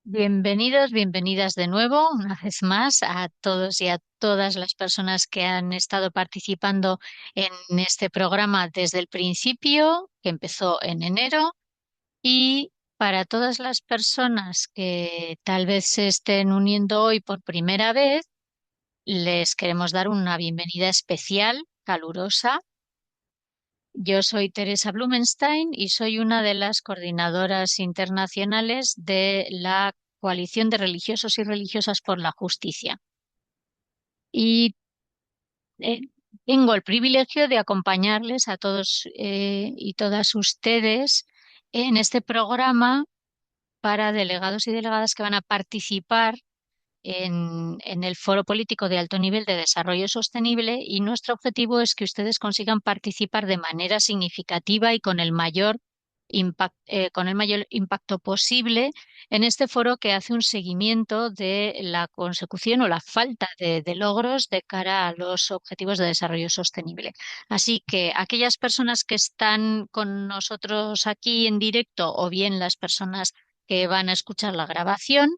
Bienvenidos, bienvenidas de nuevo, una vez más, a todos y a todas las personas que han estado participando en este programa desde el principio, que empezó en enero, y para todas las personas que tal vez se estén uniendo hoy por primera vez, les queremos dar una bienvenida especial, calurosa. Yo soy Teresa Blumenstein y soy una de las coordinadoras internacionales de la Coalición de Religiosos y Religiosas por la Justicia. Y eh, tengo el privilegio de acompañarles a todos y todas ustedes en este programa para delegados y delegadas que van a participar en el Foro Político de Alto Nivel de Desarrollo Sostenible, y nuestro objetivo es que ustedes consigan participar de manera significativa y con el mayor impacto posible en este foro, que hace un seguimiento de la consecución o la falta de logros de cara a los objetivos de desarrollo sostenible. Así que aquellas personas que están con nosotros aquí en directo, o bien las personas que van a escuchar la grabación,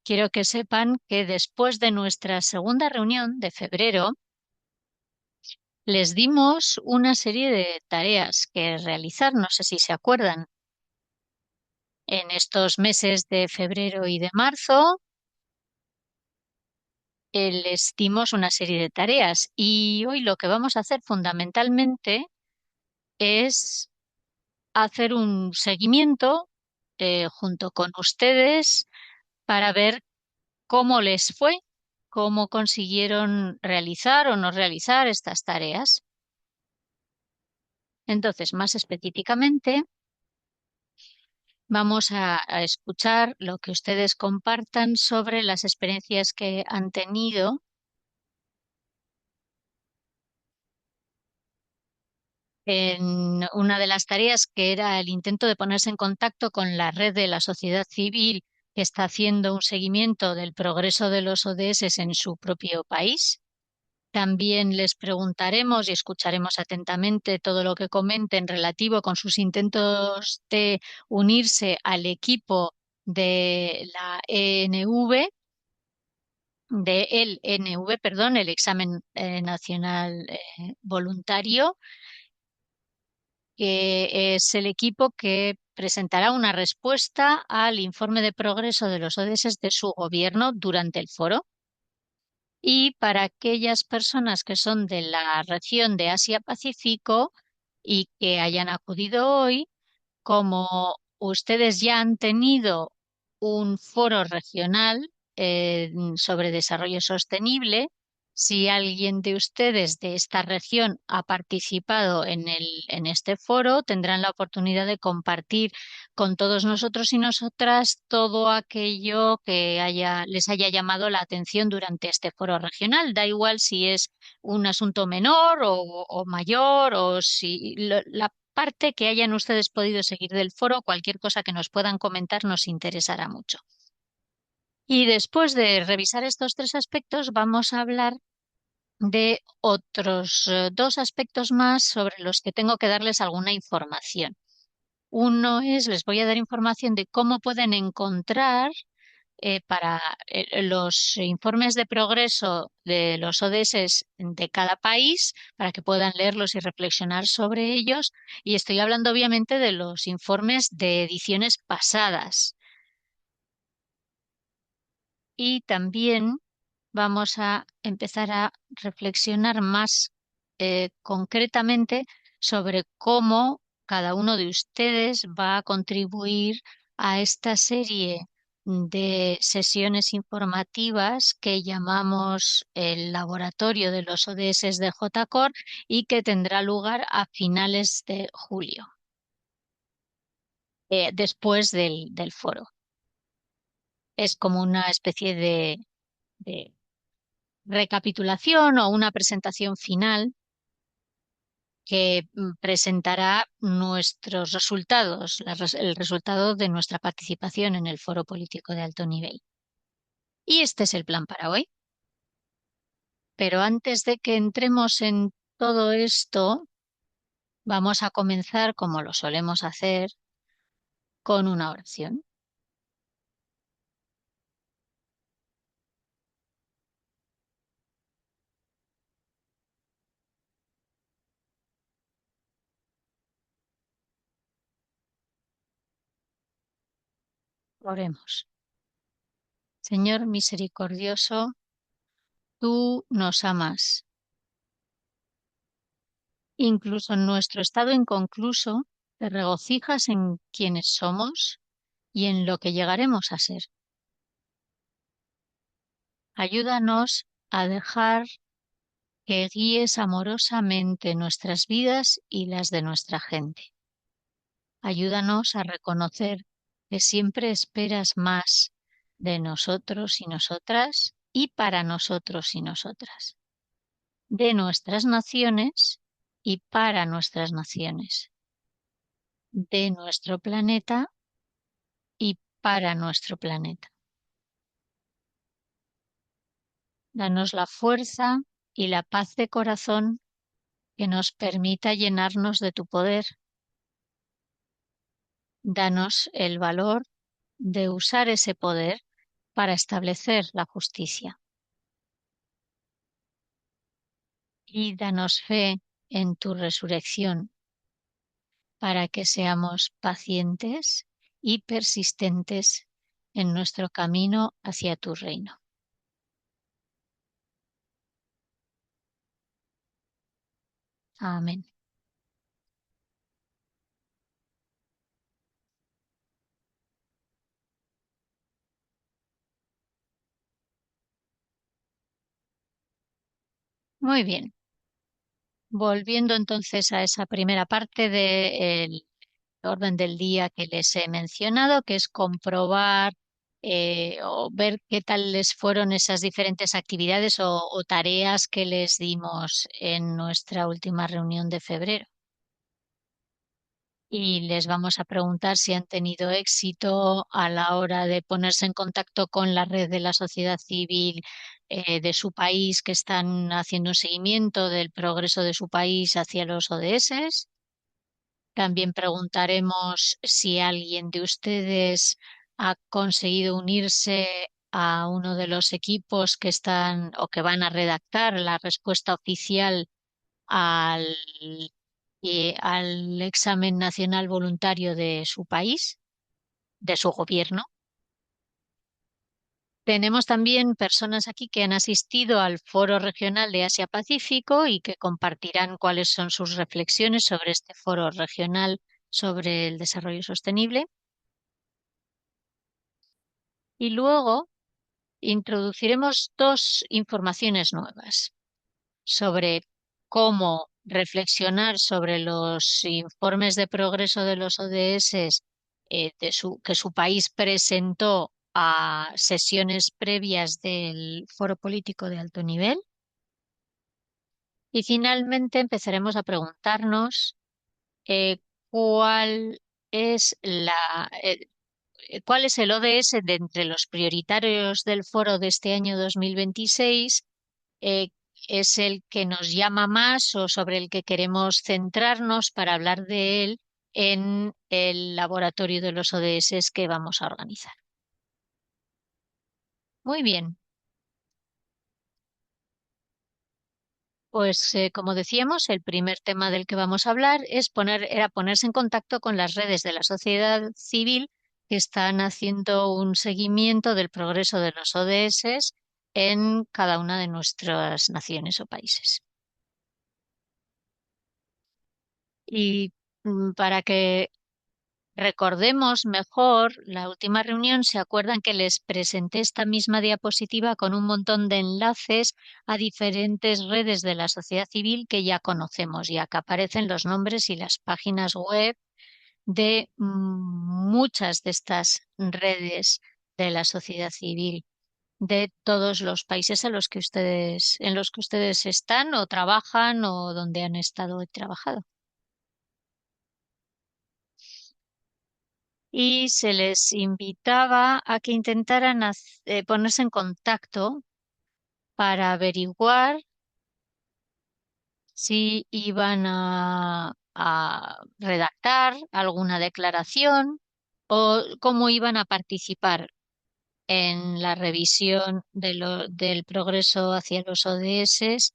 quiero que sepan que después de nuestra segunda reunión de febrero, les dimos una serie de tareas que realizar. No sé si se acuerdan. En estos meses de febrero y de marzo, les dimos una serie de tareas, y hoy lo que vamos a hacer fundamentalmente es hacer un seguimiento junto con ustedes para ver cómo les fue, cómo consiguieron realizar o no realizar estas tareas. Entonces, más específicamente, vamos a escuchar lo que ustedes compartan sobre las experiencias que han tenido en una de las tareas, que era el intento de ponerse en contacto con la red de la sociedad civil que está haciendo un seguimiento del progreso de los ODS en su propio país. También les preguntaremos y escucharemos atentamente todo lo que comenten relativo con sus intentos de unirse al equipo de la ENV, perdón, el examen nacional voluntario, que es el equipo que presentará una respuesta al informe de progreso de los ODS de su gobierno durante el foro. Y para aquellas personas que son de la región de Asia-Pacífico y que hayan acudido hoy, como ustedes ya han tenido un foro regional sobre desarrollo sostenible, si alguien de ustedes de esta región ha participado en este foro, tendrán la oportunidad de compartir con todos nosotros y nosotras todo aquello que les haya llamado la atención durante este foro regional. Da igual si es un asunto menor o mayor, o si la parte que hayan ustedes podido seguir del foro. Cualquier cosa que nos puedan comentar nos interesará mucho. Y después de revisar estos tres aspectos, vamos a hablar de otros dos aspectos más sobre los que tengo que darles alguna información. Uno es, les voy a dar información de cómo pueden encontrar para los informes de progreso de los ODS de cada país, para que puedan leerlos y reflexionar sobre ellos. Y estoy hablando obviamente de los informes de ediciones pasadas. Y también vamos a empezar a reflexionar más concretamente sobre cómo cada uno de ustedes va a contribuir a esta serie de sesiones informativas que llamamos el Laboratorio de los ODS de JCOR, y que tendrá lugar a finales de julio, después del foro. Es como una especie de recapitulación o una presentación final que presentará nuestros resultados, el resultado de nuestra participación en el Foro Político de Alto Nivel. Y este es el plan para hoy. Pero antes de que entremos en todo esto, vamos a comenzar, como lo solemos hacer, con una oración. Oremos. Señor misericordioso, tú nos amas. Incluso en nuestro estado inconcluso, te regocijas en quienes somos y en lo que llegaremos a ser. Ayúdanos a dejar que guíes amorosamente nuestras vidas y las de nuestra gente. Ayúdanos a reconocer que siempre esperas más de nosotros y nosotras y para nosotros y nosotras, de nuestras naciones y para nuestras naciones, de nuestro planeta y para nuestro planeta. Danos la fuerza y la paz de corazón que nos permita llenarnos de tu poder. Danos el valor de usar ese poder para establecer la justicia. Y danos fe en tu resurrección para que seamos pacientes y persistentes en nuestro camino hacia tu reino. Amén. Muy bien. Volviendo entonces a esa primera parte del orden del día que les he mencionado, que es comprobar o ver qué tal les fueron esas diferentes actividades o tareas que les dimos en nuestra última reunión de febrero. Y les vamos a preguntar si han tenido éxito a la hora de ponerse en contacto con la red de la sociedad civil de su país, que están haciendo un seguimiento del progreso de su país hacia los ODS. También preguntaremos si alguien de ustedes ha conseguido unirse a uno de los equipos que están o que van a redactar la respuesta oficial al, al examen nacional voluntario de su país, de su gobierno. Tenemos también personas aquí que han asistido al Foro Regional de Asia-Pacífico y que compartirán cuáles son sus reflexiones sobre este foro regional sobre el desarrollo sostenible. Y luego introduciremos dos informaciones nuevas sobre cómo reflexionar sobre los informes de progreso de los ODS que su país presentó a sesiones previas del Foro Político de Alto Nivel. Y finalmente empezaremos a preguntarnos eh, cuál es cuál es el ODS de entre los prioritarios del foro de este año 2026. eh, es el que nos llama más o sobre el que queremos centrarnos para hablar de él en el laboratorio de los ODS que vamos a organizar. Muy bien, pues como decíamos, el primer tema del que vamos a hablar era ponerse en contacto con las redes de la sociedad civil que están haciendo un seguimiento del progreso de los ODS en cada una de nuestras naciones o países. Y para que recordemos mejor la última reunión, ¿se acuerdan que les presenté esta misma diapositiva con un montón de enlaces a diferentes redes de la sociedad civil que ya conocemos, ya que aparecen los nombres y las páginas web de muchas de estas redes de la sociedad civil de todos los países en los que ustedes están o trabajan o donde han estado y trabajado? Y se les invitaba a que intentaran ponerse en contacto para averiguar si iban a redactar alguna declaración o cómo iban a participar en la revisión del progreso hacia los ODS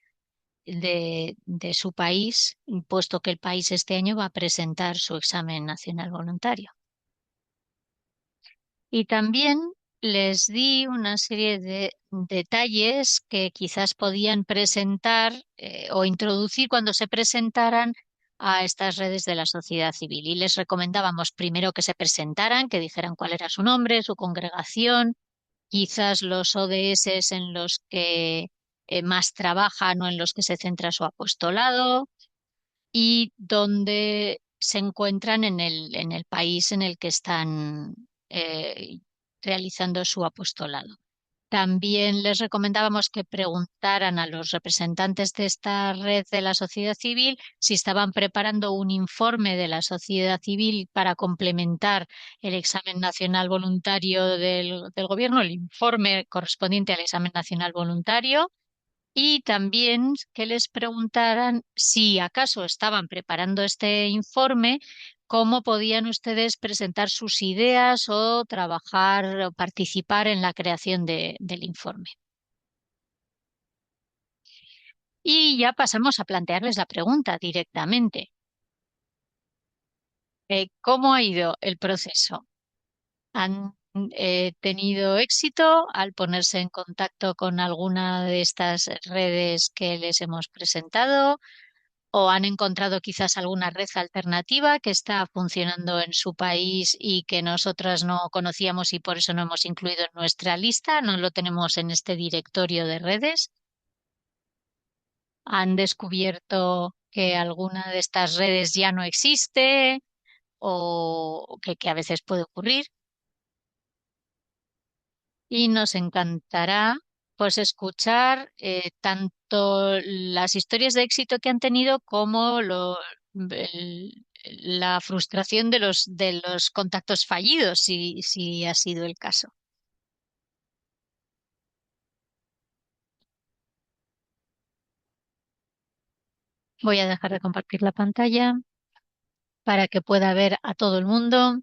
de su país, puesto que el país este año va a presentar su examen nacional voluntario. Y también les di una serie de detalles que quizás podían presentar o introducir cuando se presentaran a estas redes de la sociedad civil. Y les recomendábamos primero que se presentaran, que dijeran cuál era su nombre, su congregación, quizás los ODS en los que más trabajan o en los que se centra su apostolado y dónde se encuentran en el país en el que están realizando su apostolado. También les recomendábamos que preguntaran a los representantes de esta red de la sociedad civil si estaban preparando un informe de la sociedad civil para complementar el examen nacional voluntario del gobierno, el informe correspondiente al examen nacional voluntario y también que les preguntaran si acaso estaban preparando este informe, cómo podían ustedes presentar sus ideas o trabajar o participar en la creación del informe. Y ya pasamos a plantearles la pregunta directamente. ¿Cómo ha ido el proceso? ¿Han tenido éxito al ponerse en contacto con alguna de estas redes que les hemos presentado? ¿O han encontrado quizás alguna red alternativa que está funcionando en su país y que nosotras no conocíamos y por eso no hemos incluido en nuestra lista? No lo tenemos en este directorio de redes. ¿Han descubierto que alguna de estas redes ya no existe o que a veces puede ocurrir? Y nos encantará pues escuchar tanto las historias de éxito que han tenido como la frustración de los contactos fallidos, si ha sido el caso. Voy a dejar de compartir la pantalla para que pueda ver a todo el mundo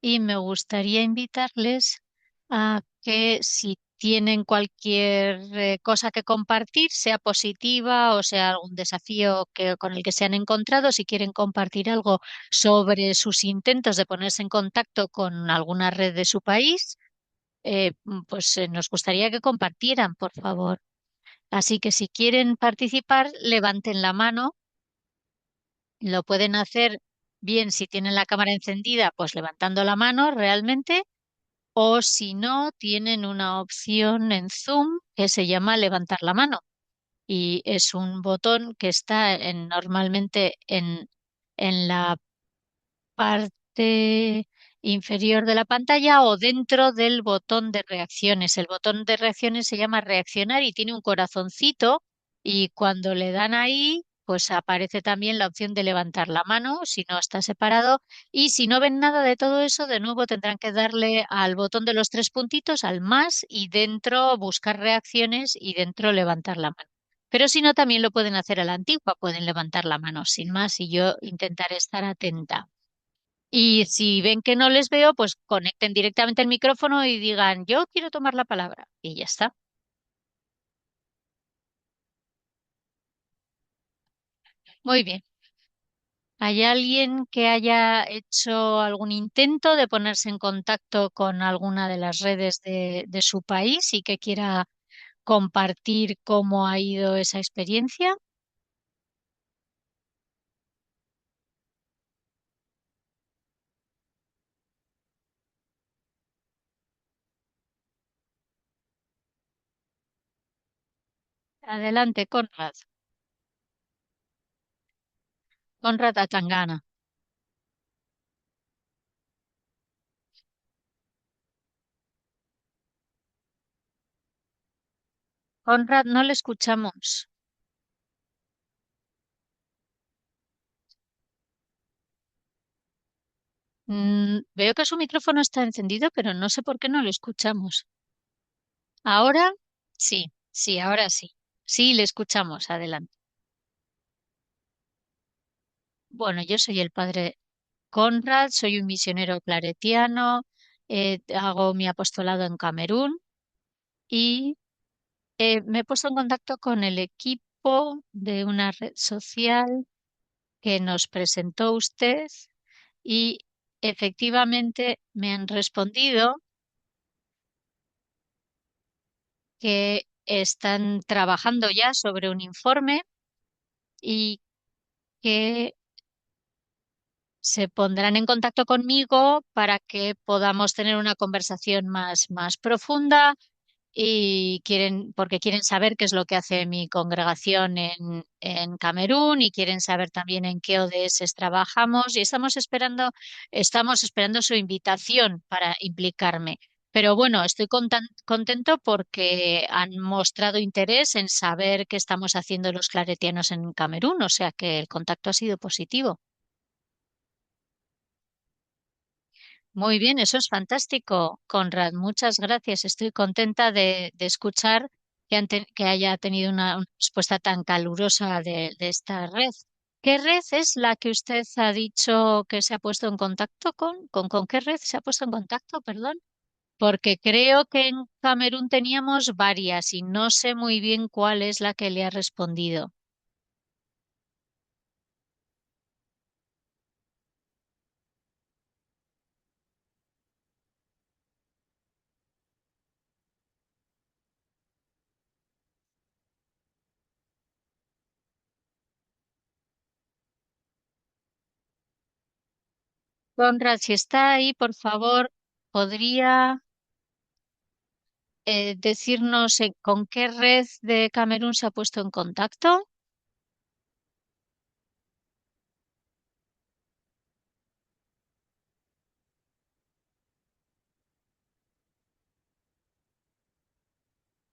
y me gustaría invitarles a que si tienen cualquier cosa que compartir, sea positiva o sea algún desafío con el que se han encontrado, si quieren compartir algo sobre sus intentos de ponerse en contacto con alguna red de su país, pues nos gustaría que compartieran, por favor. Así que si quieren participar, levanten la mano. Lo pueden hacer bien si tienen la cámara encendida, pues levantando la mano realmente o si no, tienen una opción en Zoom que se llama levantar la mano y es un botón que está normalmente en la parte inferior de la pantalla o dentro del botón de reacciones. El botón de reacciones se llama reaccionar y tiene un corazoncito y cuando le dan ahí, pues aparece también la opción de levantar la mano si no está separado y si no ven nada de todo eso, de nuevo tendrán que darle al botón de los tres puntitos, al más y dentro buscar reacciones y dentro levantar la mano. Pero si no, también lo pueden hacer a la antigua, pueden levantar la mano sin más y yo intentaré estar atenta. Y si ven que no les veo, pues conecten directamente el micrófono y digan, yo quiero tomar la palabra. Y ya está. Muy bien. ¿Hay alguien que haya hecho algún intento de ponerse en contacto con alguna de las redes de su país y que quiera compartir cómo ha ido esa experiencia? Adelante, Conrad. Conrad Atangana. Conrad, no le escuchamos. Veo que su micrófono está encendido, pero no sé por qué no lo escuchamos. Ahora sí, sí, ahora sí. Sí, le escuchamos. Adelante. Bueno, yo soy el padre Conrad, soy un misionero claretiano, hago mi apostolado en Camerún y me he puesto en contacto con el equipo de una red social que nos presentó usted y efectivamente me han respondido que están trabajando ya sobre un informe y que se pondrán en contacto conmigo para que podamos tener una conversación más profunda y porque quieren saber qué es lo que hace mi congregación en Camerún y quieren saber también en qué ODS trabajamos y estamos esperando su invitación para implicarme. Pero bueno, estoy contento porque han mostrado interés en saber qué estamos haciendo los claretianos en Camerún, o sea que el contacto ha sido positivo. Muy bien, eso es fantástico, Conrad. Muchas gracias. Estoy contenta de escuchar que haya tenido una respuesta tan calurosa de esta red. ¿Qué red es la que usted ha dicho que se ha puesto en contacto con qué red se ha puesto en contacto? Perdón. Porque creo que en Camerún teníamos varias y no sé muy bien cuál es la que le ha respondido. Conrad, si está ahí, por favor, ¿podría decirnos con qué red de Camerún se ha puesto en contacto?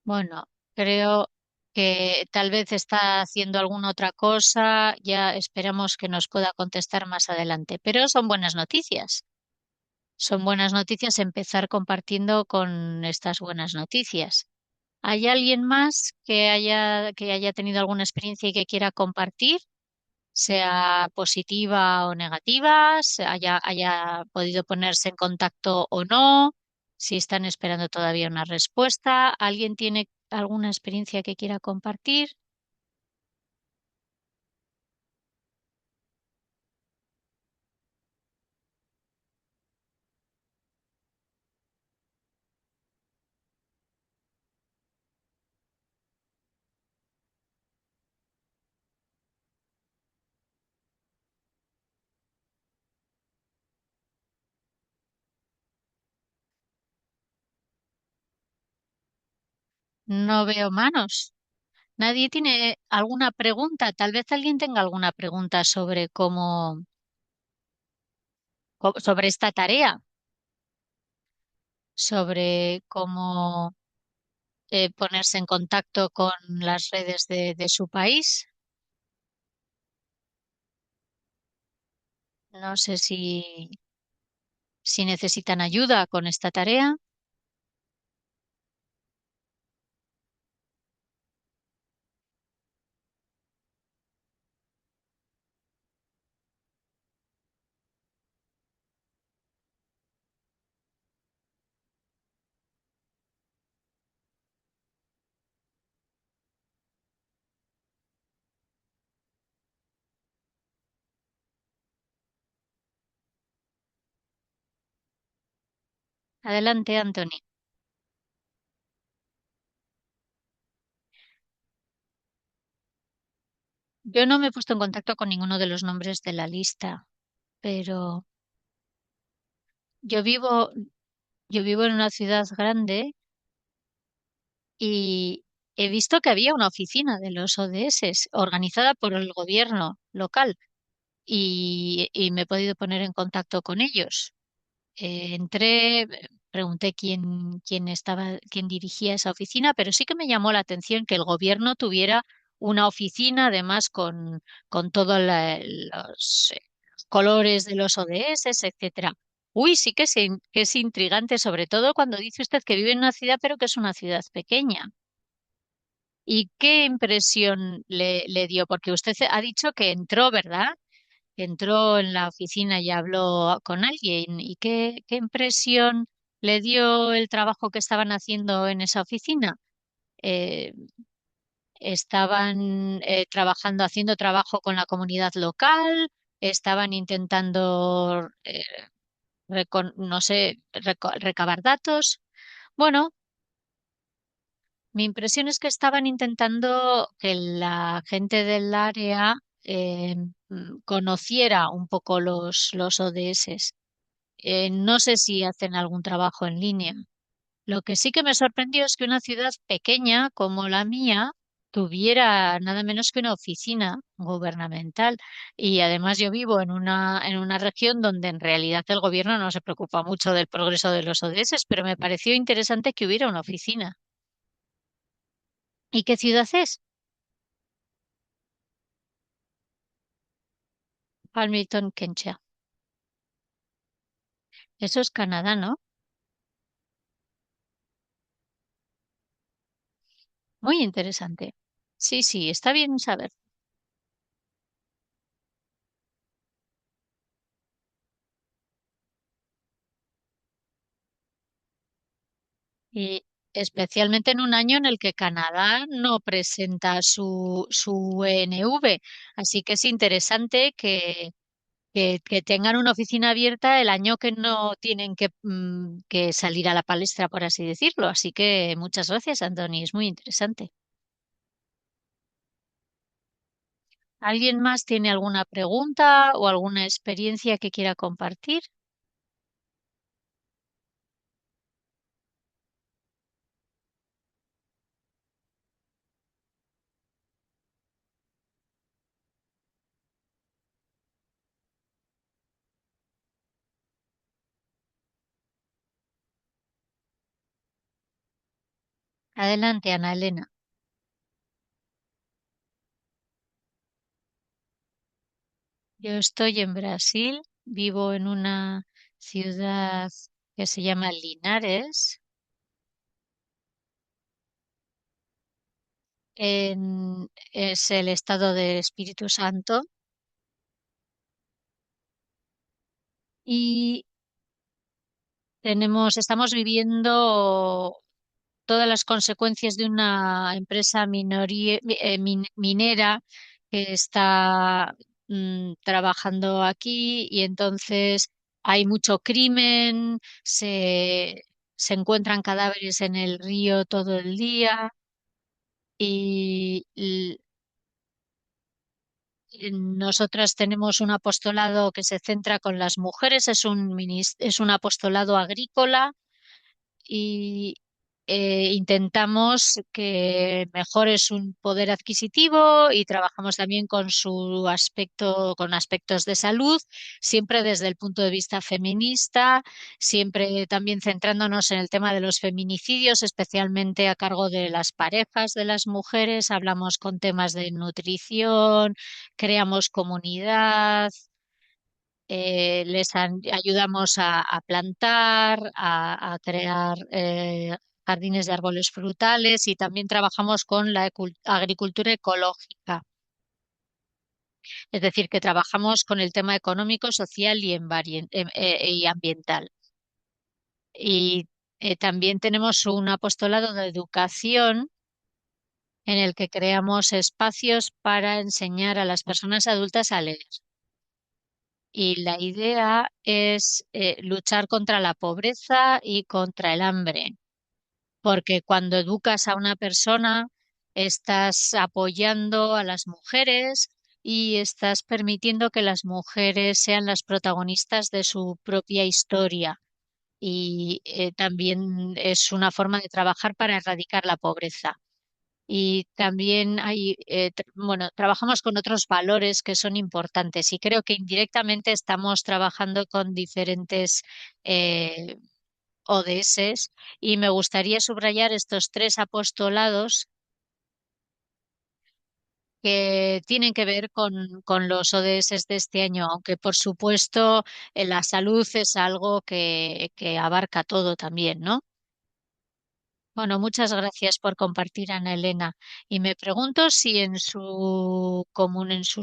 Bueno, creo que tal vez está haciendo alguna otra cosa, ya esperamos que nos pueda contestar más adelante, pero son buenas noticias. Son buenas noticias empezar compartiendo con estas buenas noticias. ¿Hay alguien más que haya tenido alguna experiencia y que quiera compartir? Sea positiva o negativa, haya podido ponerse en contacto o no, si están esperando todavía una respuesta. ¿Alguien tiene alguna experiencia que quiera compartir? No veo manos. ¿Nadie tiene alguna pregunta? Tal vez alguien tenga alguna pregunta sobre sobre esta tarea, sobre cómo ponerse en contacto con las redes de su país. No sé si necesitan ayuda con esta tarea. Adelante, Anthony. Yo no me he puesto en contacto con ninguno de los nombres de la lista, pero yo vivo, yo vivo en una ciudad grande y he visto que había una oficina de los ODS organizada por el gobierno local y me he podido poner en contacto con ellos. Entré, pregunté quién dirigía esa oficina, pero sí que me llamó la atención que el gobierno tuviera una oficina, además con todos los colores de los ODS, etcétera. Uy, sí que es intrigante, sobre todo cuando dice usted que vive en una ciudad, pero que es una ciudad pequeña. ¿Y qué impresión le dio? Porque usted ha dicho que entró, ¿verdad? Entró en la oficina y habló con alguien. ¿Y qué impresión le dio el trabajo que estaban haciendo en esa oficina? Eh, ¿Estaban haciendo trabajo con la comunidad local? ¿Estaban intentando no sé, recabar datos. Bueno, mi impresión es que estaban intentando que la gente del área conociera un poco los ODS. No sé si hacen algún trabajo en línea. Lo que sí que me sorprendió es que una ciudad pequeña como la mía tuviera nada menos que una oficina gubernamental. Y además yo vivo en una región donde en realidad el gobierno no se preocupa mucho del progreso de los ODS, pero me pareció interesante que hubiera una oficina. ¿Y qué ciudad es? Hamilton, Kensha. Eso es Canadá, ¿no? Muy interesante. Sí, sí, está bien saber. Y especialmente en un año en el que Canadá no presenta su ENV. Así que es interesante que tengan una oficina abierta el año que no tienen que salir a la palestra, por así decirlo. Así que muchas gracias, Anthony. Es muy interesante. ¿Alguien más tiene alguna pregunta o alguna experiencia que quiera compartir? Adelante, Ana Elena. Yo estoy en Brasil, vivo en una ciudad que se llama Linares, es el estado de Espíritu Santo, y estamos viviendo todas las consecuencias de una empresa minera que está trabajando aquí, y entonces hay mucho crimen, se encuentran cadáveres en el río todo el día y nosotras tenemos un apostolado que se centra con las mujeres, es un apostolado agrícola, y intentamos que mejore su poder adquisitivo y trabajamos también con su aspecto, con aspectos de salud, siempre desde el punto de vista feminista, siempre también centrándonos en el tema de los feminicidios, especialmente a cargo de las parejas de las mujeres. Hablamos con temas de nutrición, creamos comunidad, ayudamos a plantar, a crear jardines de árboles frutales, y también trabajamos con la agricultura ecológica. Es decir, que trabajamos con el tema económico, social y ambiental. Y también tenemos un apostolado de educación en el que creamos espacios para enseñar a las personas adultas a leer. Y la idea es luchar contra la pobreza y contra el hambre, porque cuando educas a una persona, estás apoyando a las mujeres y estás permitiendo que las mujeres sean las protagonistas de su propia historia. Y también es una forma de trabajar para erradicar la pobreza. Y también bueno, trabajamos con otros valores que son importantes, y creo que indirectamente estamos trabajando con diferentes eh, ODS, y me gustaría subrayar estos tres apostolados que tienen que ver con los ODS de este año, aunque por supuesto la salud es algo que abarca todo también, ¿no? Bueno, muchas gracias por compartir, Ana Elena. Y me pregunto si en sus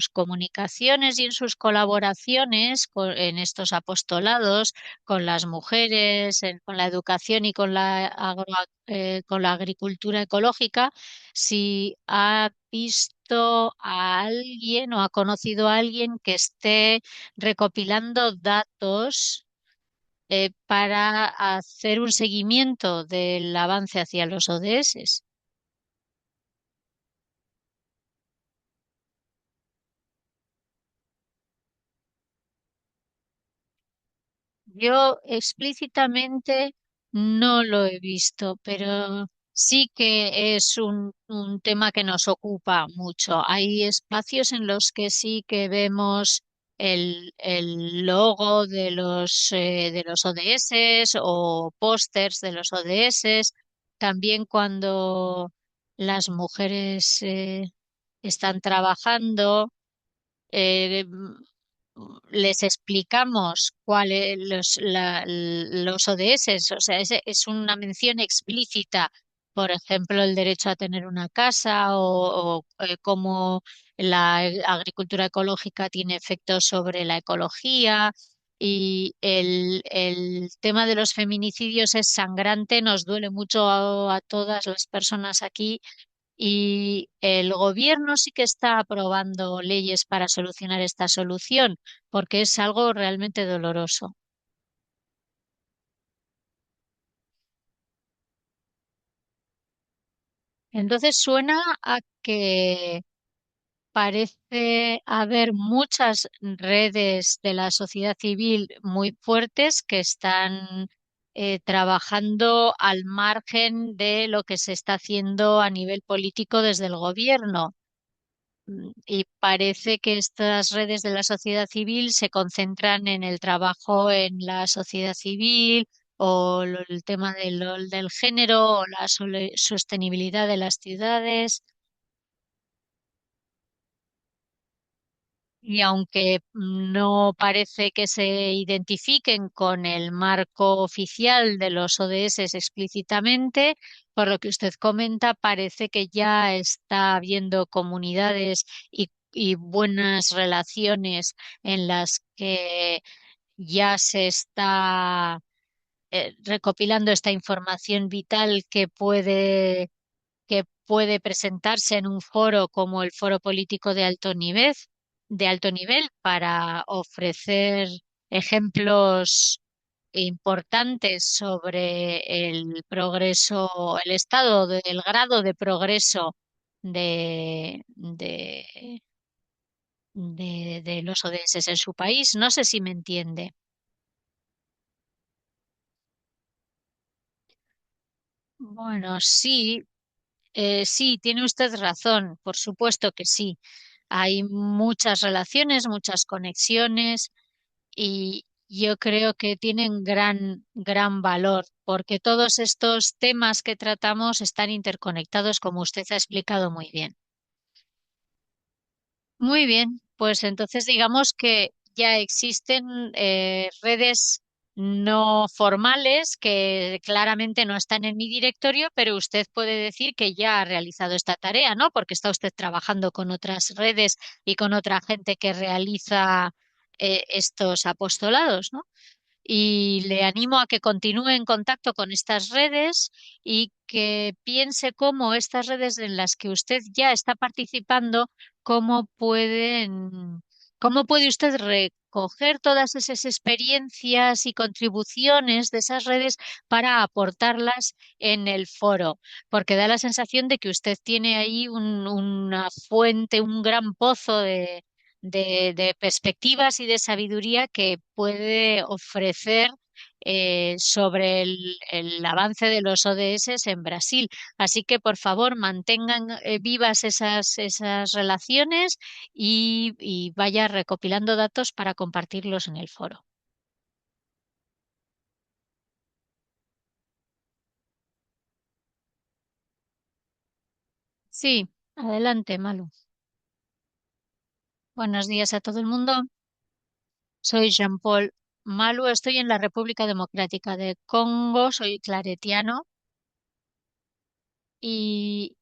comunicaciones y en sus colaboraciones en estos apostolados con las mujeres, con la educación y con la agricultura ecológica, si ha visto a alguien o ha conocido a alguien que esté recopilando datos para hacer un seguimiento del avance hacia los ODS. Yo explícitamente no lo he visto, pero sí que es un tema que nos ocupa mucho. Hay espacios en los que sí que vemos el logo de los ODS o pósters de los ODS. También cuando las mujeres están trabajando eh, les explicamos cuáles los ODS, o sea, es una mención explícita, por ejemplo, el derecho a tener una casa o cómo la agricultura ecológica tiene efectos sobre la ecología. Y el tema de los feminicidios es sangrante, nos duele mucho a todas las personas aquí y el gobierno sí que está aprobando leyes para solucionar esta solución, porque es algo realmente doloroso. Entonces suena a que parece haber muchas redes de la sociedad civil muy fuertes que están trabajando al margen de lo que se está haciendo a nivel político desde el gobierno. Y parece que estas redes de la sociedad civil se concentran en el trabajo en la sociedad civil o el tema del género o la sostenibilidad de las ciudades. Y aunque no parece que se identifiquen con el marco oficial de los ODS explícitamente, por lo que usted comenta, parece que ya está habiendo comunidades y buenas relaciones en las que ya se está recopilando esta información vital que puede presentarse en un foro como el Foro Político de alto nivel para ofrecer ejemplos importantes sobre el progreso, el estado del grado de progreso de los ODS en su país. No sé si me entiende. Bueno, sí, sí, tiene usted razón, por supuesto que sí. Hay muchas relaciones, muchas conexiones y yo creo que tienen gran valor porque todos estos temas que tratamos están interconectados, como usted ha explicado muy bien. Muy bien, pues entonces digamos que ya existen redes no formales que claramente no están en mi directorio, pero usted puede decir que ya ha realizado esta tarea, ¿no? Porque está usted trabajando con otras redes y con otra gente que realiza estos apostolados, ¿no? Y le animo a que continúe en contacto con estas redes y que piense cómo estas redes en las que usted ya está participando, cómo cómo puede usted recoger todas esas experiencias y contribuciones de esas redes para aportarlas en el foro, porque da la sensación de que usted tiene ahí una fuente, un gran pozo de perspectivas y de sabiduría que puede ofrecer sobre el avance de los ODS en Brasil. Así que, por favor, mantengan vivas esas relaciones y vaya recopilando datos para compartirlos en el foro. Sí, adelante, Malu. Buenos días a todo el mundo. Soy Jean-Paul Malu, estoy en la República Democrática de Congo, soy claretiano y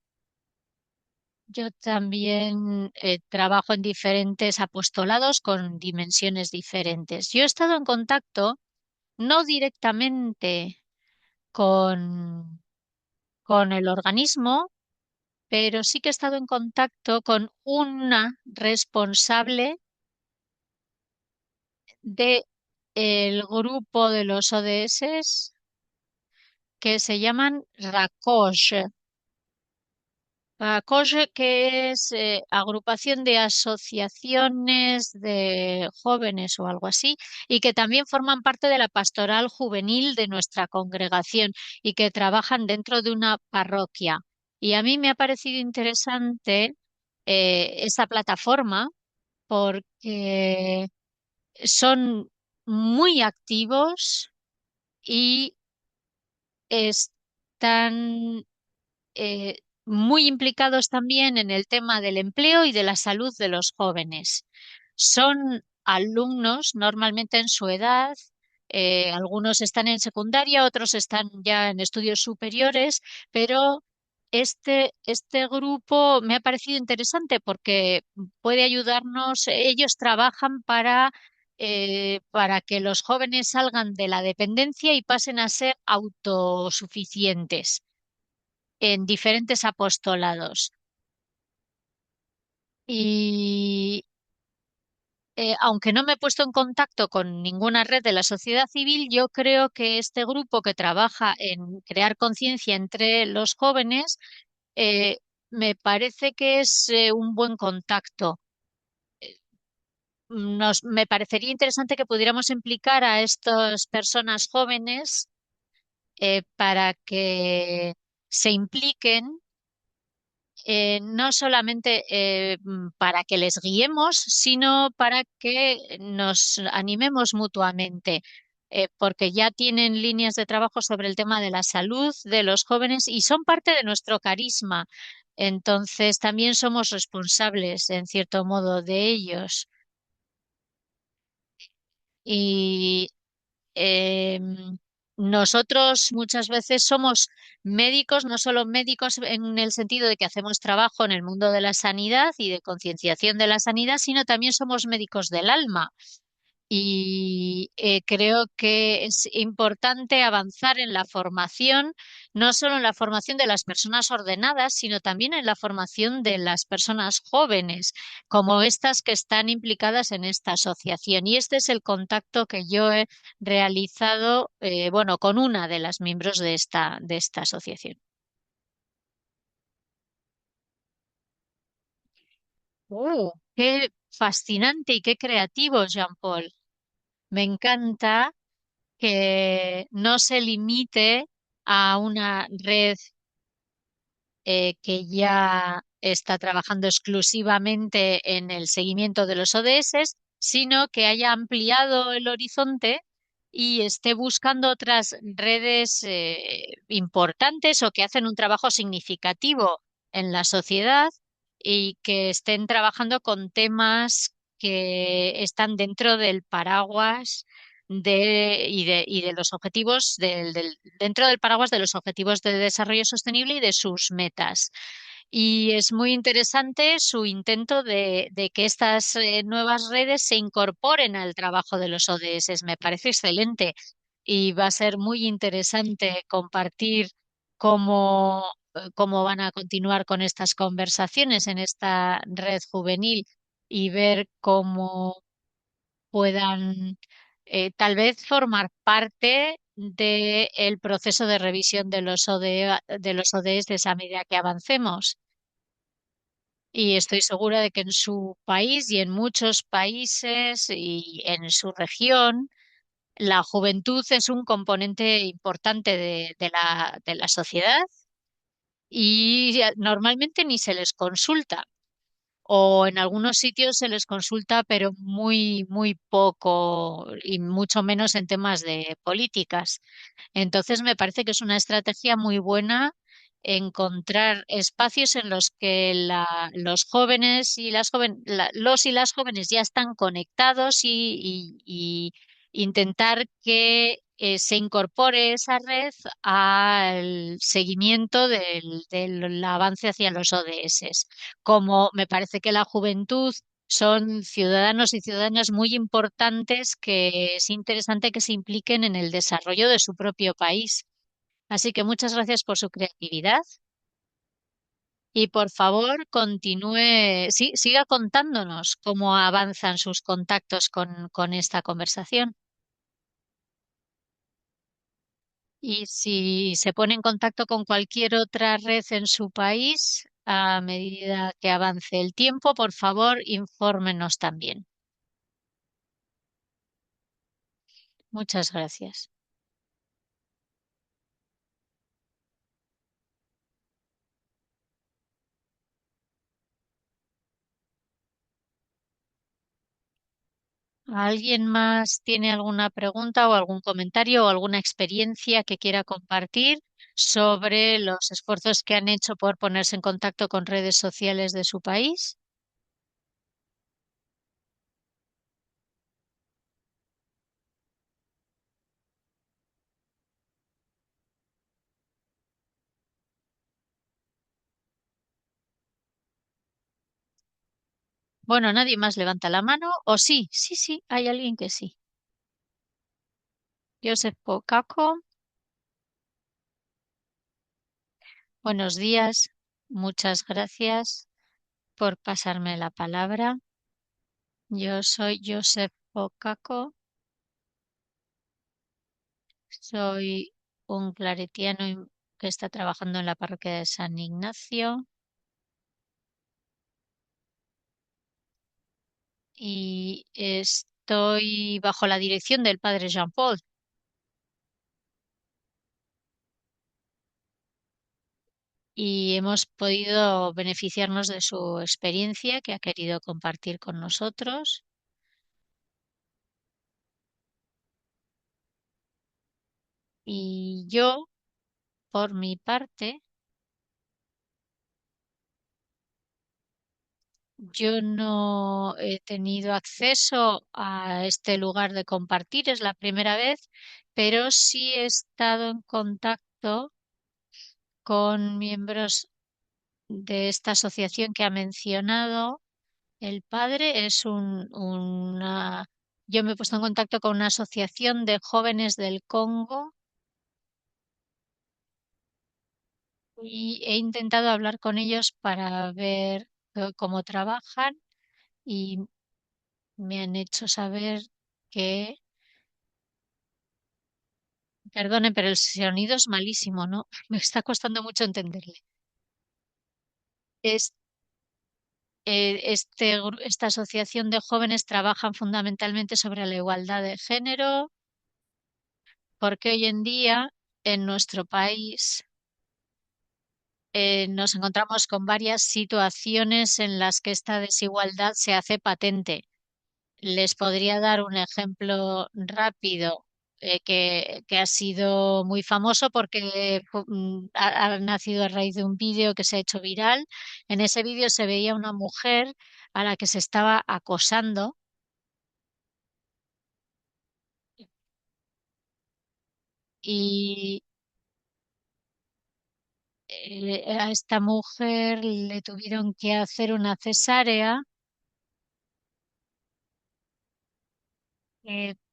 yo también trabajo en diferentes apostolados con dimensiones diferentes. Yo he estado en contacto, no directamente con el organismo, pero sí que he estado en contacto con una responsable de el grupo de los ODS que se llaman RACOJ. COSE, que es agrupación de asociaciones de jóvenes o algo así, y que también forman parte de la pastoral juvenil de nuestra congregación y que trabajan dentro de una parroquia. Y a mí me ha parecido interesante esta plataforma porque son muy activos y están muy implicados también en el tema del empleo y de la salud de los jóvenes. Son alumnos normalmente en su edad, algunos están en secundaria, otros están ya en estudios superiores, pero este grupo me ha parecido interesante porque puede ayudarnos. Ellos trabajan para que los jóvenes salgan de la dependencia y pasen a ser autosuficientes en diferentes apostolados. Y aunque no me he puesto en contacto con ninguna red de la sociedad civil, yo creo que este grupo que trabaja en crear conciencia entre los jóvenes eh, me parece que es un buen contacto. Me parecería interesante que pudiéramos implicar a estas personas jóvenes para que se impliquen no solamente para que les guiemos, sino para que nos animemos mutuamente, porque ya tienen líneas de trabajo sobre el tema de la salud de los jóvenes y son parte de nuestro carisma. Entonces, también somos responsables, en cierto modo, de ellos. Y nosotros muchas veces somos médicos, no solo médicos en el sentido de que hacemos trabajo en el mundo de la sanidad y de concienciación de la sanidad, sino también somos médicos del alma. Y creo que es importante avanzar en la formación, no solo en la formación de las personas ordenadas, sino también en la formación de las personas jóvenes, como estas que están implicadas en esta asociación. Y este es el contacto que yo he realizado, bueno, con una de las miembros de esta asociación. ¡Qué fascinante y qué creativo, Jean-Paul! Me encanta que no se limite a una red que ya está trabajando exclusivamente en el seguimiento de los ODS, sino que haya ampliado el horizonte y esté buscando otras redes importantes o que hacen un trabajo significativo en la sociedad y que estén trabajando con temas que están dentro del paraguas y de los objetivos dentro del paraguas de los objetivos de desarrollo sostenible y de sus metas. Y es muy interesante su intento de que estas nuevas redes se incorporen al trabajo de los ODS. Me parece excelente y va a ser muy interesante compartir cómo van a continuar con estas conversaciones en esta red juvenil y ver cómo puedan tal vez formar parte del proceso de revisión de los de los ODS a medida que avancemos. Y estoy segura de que en su país y en muchos países y en su región, la juventud es un componente importante de la sociedad y normalmente ni se les consulta. O en algunos sitios se les consulta, pero muy, muy poco y mucho menos en temas de políticas. Entonces, me parece que es una estrategia muy buena encontrar espacios en los que los jóvenes y los y las jóvenes ya están conectados y intentar que se incorpore esa red al seguimiento del avance hacia los ODS. Como me parece que la juventud son ciudadanos y ciudadanas muy importantes que es interesante que se impliquen en el desarrollo de su propio país. Así que muchas gracias por su creatividad y por favor continúe, sí, siga contándonos cómo avanzan sus contactos con esta conversación. Y si se pone en contacto con cualquier otra red en su país, a medida que avance el tiempo, por favor, infórmenos también. Muchas gracias. ¿Alguien más tiene alguna pregunta o algún comentario o alguna experiencia que quiera compartir sobre los esfuerzos que han hecho por ponerse en contacto con redes sociales de su país? Bueno, nadie más levanta la mano. O sí, sí, sí, hay alguien que sí. Joseph Pokako, buenos días. Muchas gracias por pasarme la palabra. Yo soy Joseph Pokako, soy un claretiano que está trabajando en la parroquia de San Ignacio y estoy bajo la dirección del padre Jean Paul y hemos podido beneficiarnos de su experiencia que ha querido compartir con nosotros. Y yo, por mi parte, yo no he tenido acceso a este lugar de compartir, es la primera vez, pero sí he estado en contacto con miembros de esta asociación que ha mencionado. El padre es yo me he puesto en contacto con una asociación de jóvenes del Congo y he intentado hablar con ellos para ver cómo trabajan y me han hecho saber que, perdonen, pero el sonido es malísimo, ¿no? Me está costando mucho entenderle. Es, esta asociación de jóvenes trabajan fundamentalmente sobre la igualdad de género, porque hoy en día en nuestro país nos encontramos con varias situaciones en las que esta desigualdad se hace patente. Les podría dar un ejemplo rápido que ha sido muy famoso porque ha nacido a raíz de un vídeo que se ha hecho viral. En ese vídeo se veía una mujer a la que se estaba acosando y a esta mujer le tuvieron que hacer una cesárea,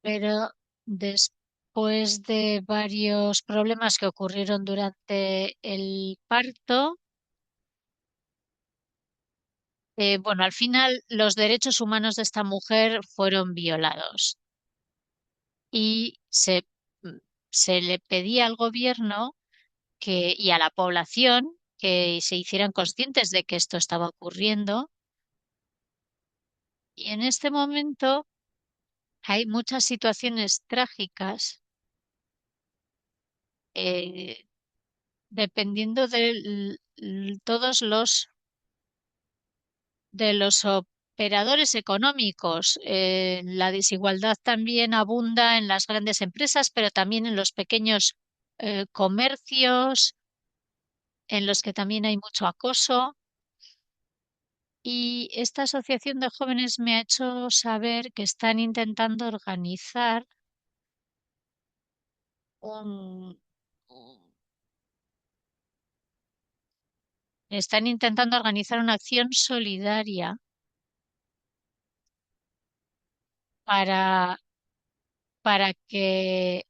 pero después de varios problemas que ocurrieron durante el parto, bueno, al final los derechos humanos de esta mujer fueron violados y mm, se le pedía al gobierno y a la población que se hicieran conscientes de que esto estaba ocurriendo. Y en este momento hay muchas situaciones trágicas, eh, dependiendo de todos los operadores económicos. La desigualdad también abunda en las grandes empresas, pero también en los pequeños comercios, en los que también hay mucho acoso. Y esta asociación de jóvenes me ha hecho saber que están intentando organizar un, están intentando organizar una acción solidaria para, para que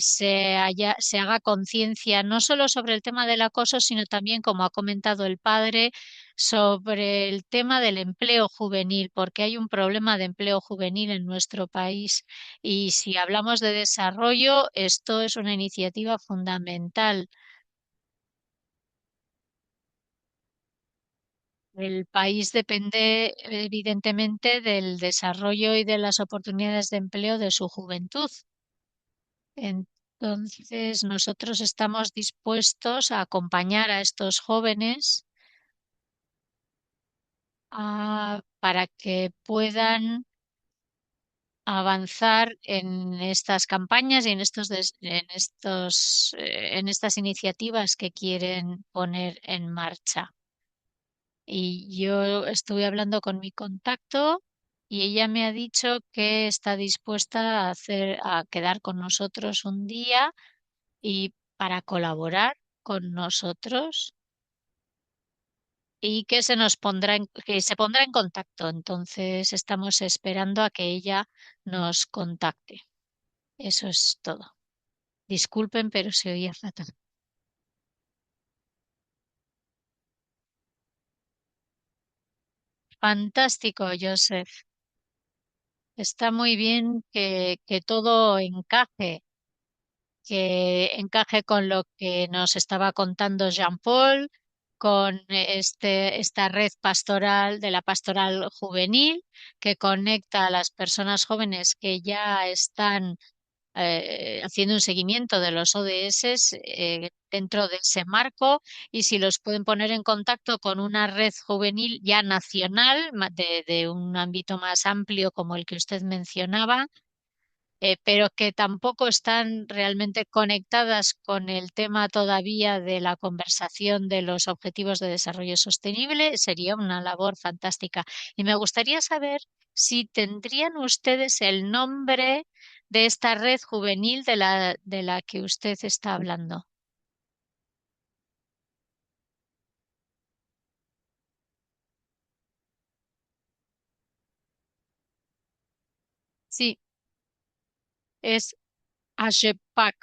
se haga conciencia no solo sobre el tema del acoso, sino también, como ha comentado el padre, sobre el tema del empleo juvenil, porque hay un problema de empleo juvenil en nuestro país. Y si hablamos de desarrollo, esto es una iniciativa fundamental. El país depende, evidentemente, del desarrollo y de las oportunidades de empleo de su juventud. Entonces, nosotros estamos dispuestos a acompañar a estos jóvenes para que puedan avanzar en estas campañas y en estas iniciativas que quieren poner en marcha. Y yo estuve hablando con mi contacto y ella me ha dicho que está dispuesta a quedar con nosotros un día y para colaborar con nosotros y que que se pondrá en contacto. Entonces estamos esperando a que ella nos contacte. Eso es todo. Disculpen, pero se oía fatal. Fantástico, Joseph. Está muy bien que todo encaje con lo que nos estaba contando Jean-Paul, con esta red pastoral de la pastoral juvenil que conecta a las personas jóvenes que ya están haciendo un seguimiento de los ODS dentro de ese marco y si los pueden poner en contacto con una red juvenil ya nacional de un ámbito más amplio como el que usted mencionaba, pero que tampoco están realmente conectadas con el tema todavía de la conversación de los objetivos de desarrollo sostenible, sería una labor fantástica. Y me gustaría saber si tendrían ustedes el nombre de esta red juvenil de la que usted está hablando. Sí, es AGEPAC.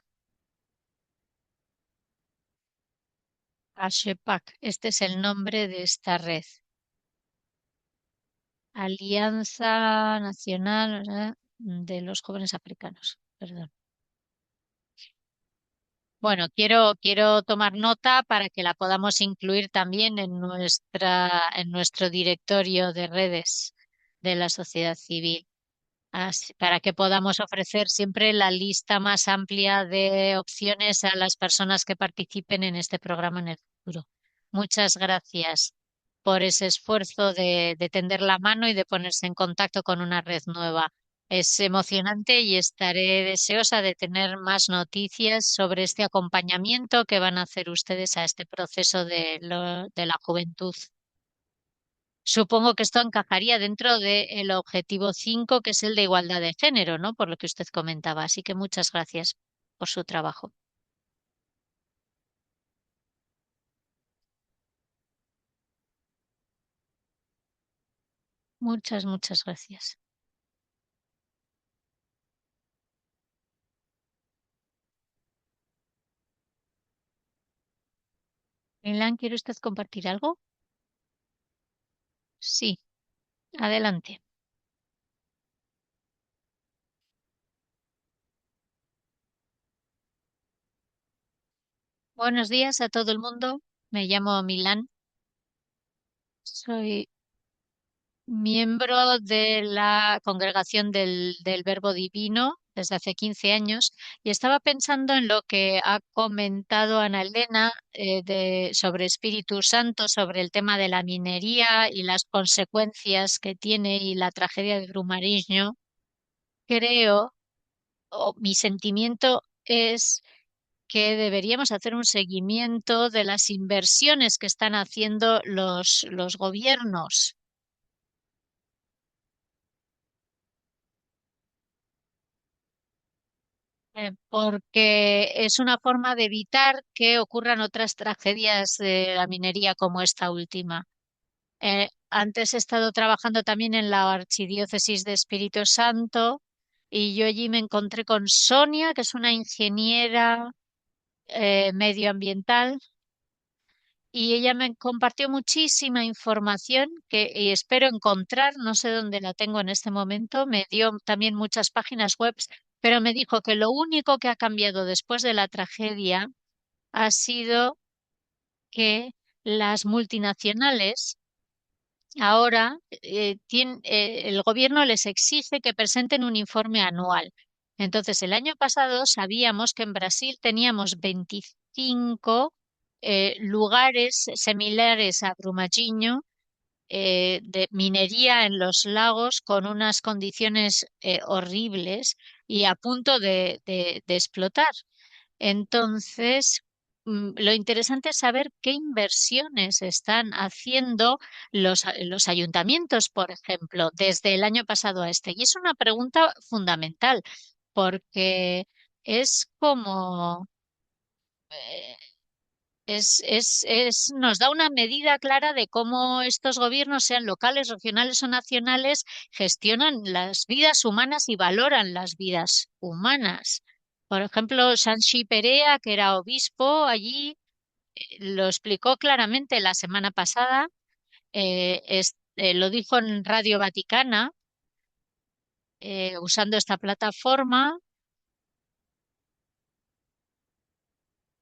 AGEPAC, este es el nombre de esta red. Alianza Nacional, de los Jóvenes Africanos. Perdón. Bueno, quiero tomar nota para que la podamos incluir también en en nuestro directorio de redes de la sociedad civil, para que podamos ofrecer siempre la lista más amplia de opciones a las personas que participen en este programa en el futuro. Muchas gracias por ese esfuerzo de tender la mano y de ponerse en contacto con una red nueva. Es emocionante y estaré deseosa de tener más noticias sobre este acompañamiento que van a hacer ustedes a este proceso de la juventud. Supongo que esto encajaría dentro del objetivo 5, que es el de igualdad de género, ¿no? Por lo que usted comentaba. Así que muchas gracias por su trabajo. Muchas gracias. Milan, ¿quiere usted compartir algo? Sí, adelante. Buenos días a todo el mundo. Me llamo Milán. Soy miembro de la Congregación del Verbo Divino desde hace 15 años y estaba pensando en lo que ha comentado Ana Elena sobre Espíritu Santo, sobre el tema de la minería y las consecuencias que tiene y la tragedia de Brumadinho. Creo, o mi sentimiento es que deberíamos hacer un seguimiento de las inversiones que están haciendo los gobiernos, porque es una forma de evitar que ocurran otras tragedias de la minería como esta última. Antes he estado trabajando también en la Archidiócesis de Espíritu Santo y yo allí me encontré con Sonia, que es una ingeniera medioambiental, y ella me compartió muchísima información que y espero encontrar, no sé dónde la tengo en este momento, me dio también muchas páginas web, pero me dijo que lo único que ha cambiado después de la tragedia ha sido que las multinacionales ahora el gobierno les exige que presenten un informe anual. Entonces, el año pasado sabíamos que en Brasil teníamos 25 lugares similares a Brumadinho de minería en los lagos con unas condiciones horribles y a punto de explotar. Entonces, lo interesante es saber qué inversiones están haciendo los ayuntamientos, por ejemplo, desde el año pasado a este. Y es una pregunta fundamental, porque es como, eh, nos da una medida clara de cómo estos gobiernos, sean locales, regionales o nacionales, gestionan las vidas humanas y valoran las vidas humanas. Por ejemplo, Sanchi Perea, que era obispo allí, lo explicó claramente la semana pasada, lo dijo en Radio Vaticana, usando esta plataforma.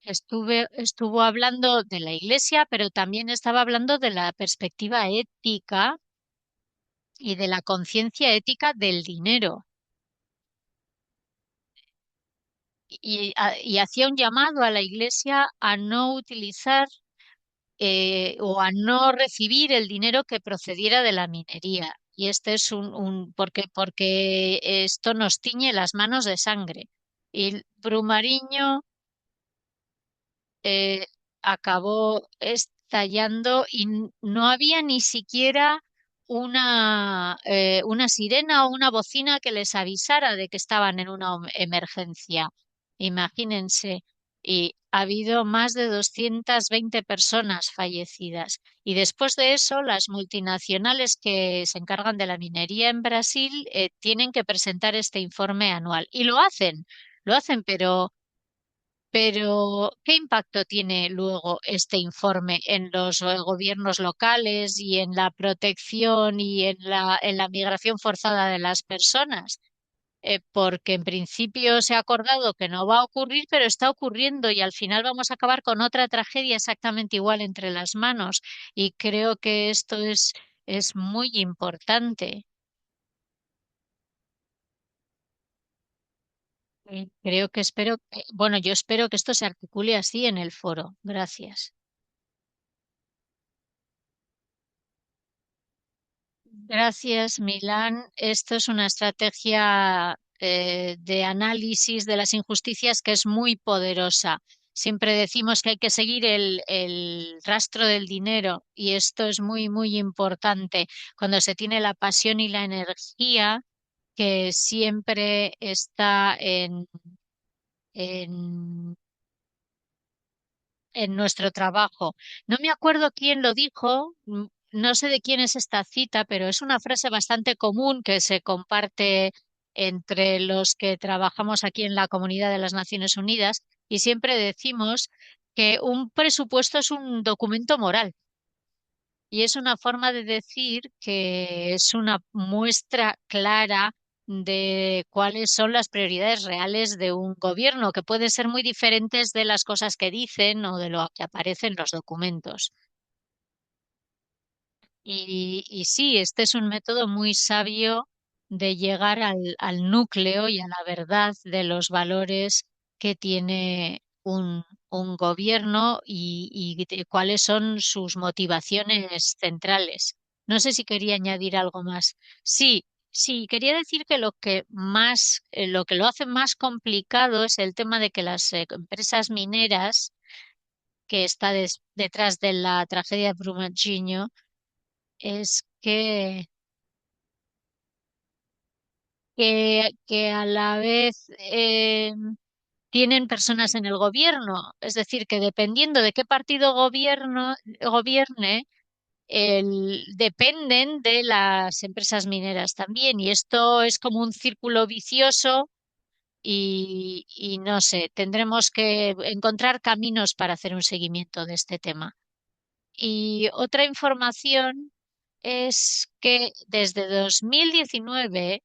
Estuvo hablando de la Iglesia, pero también estaba hablando de la perspectiva ética y de la conciencia ética del dinero. Y hacía un llamado a la Iglesia a no utilizar o a no recibir el dinero que procediera de la minería. Y este es porque esto nos tiñe las manos de sangre. Y Brumariño eh, acabó estallando y no había ni siquiera una sirena o una bocina que les avisara de que estaban en una emergencia. Imagínense, y ha habido más de 220 personas fallecidas. Y después de eso, las multinacionales que se encargan de la minería en Brasil tienen que presentar este informe anual. Y lo hacen, pero, ¿qué impacto tiene luego este informe en los gobiernos locales y en la protección y en la migración forzada de las personas? Porque en principio se ha acordado que no va a ocurrir, pero está ocurriendo y al final vamos a acabar con otra tragedia exactamente igual entre las manos. Y creo que esto es muy importante. Creo que bueno, yo espero que esto se articule así en el foro. Gracias. Gracias, Milán. Esto es una estrategia de análisis de las injusticias que es muy poderosa. Siempre decimos que hay que seguir el rastro del dinero y esto es muy, muy importante cuando se tiene la pasión y la energía que siempre está en en nuestro trabajo. No me acuerdo quién lo dijo, no sé de quién es esta cita, pero es una frase bastante común que se comparte entre los que trabajamos aquí en la Comunidad de las Naciones Unidas y siempre decimos que un presupuesto es un documento moral. Y es una forma de decir que es una muestra clara de cuáles son las prioridades reales de un gobierno, que pueden ser muy diferentes de las cosas que dicen o de lo que aparece en los documentos. Y sí, este es un método muy sabio de llegar al núcleo y a la verdad de los valores que tiene un gobierno y de cuáles son sus motivaciones centrales. No sé si quería añadir algo más. Sí, sí, quería decir que lo que lo hace más complicado es el tema de que las empresas mineras que está detrás de la tragedia de Brumadinho es que a la vez tienen personas en el gobierno. Es decir, que dependiendo de qué partido gobierne, dependen de las empresas mineras también. Y esto es como un círculo vicioso y no sé, tendremos que encontrar caminos para hacer un seguimiento de este tema. Y otra información es que desde 2019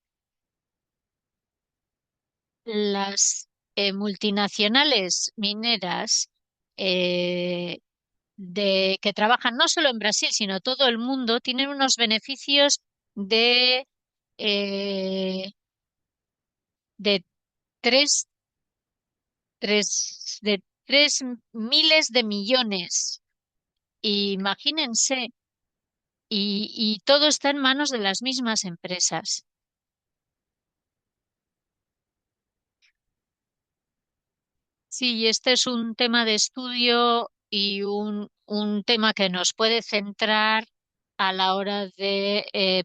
las multinacionales mineras eh, que trabajan no solo en Brasil, sino todo el mundo, tienen unos beneficios de, eh, de tres, de 3 miles de millones. Imagínense, y todo está en manos de las mismas empresas. Sí, este es un tema de estudio y un tema que nos puede centrar a la hora de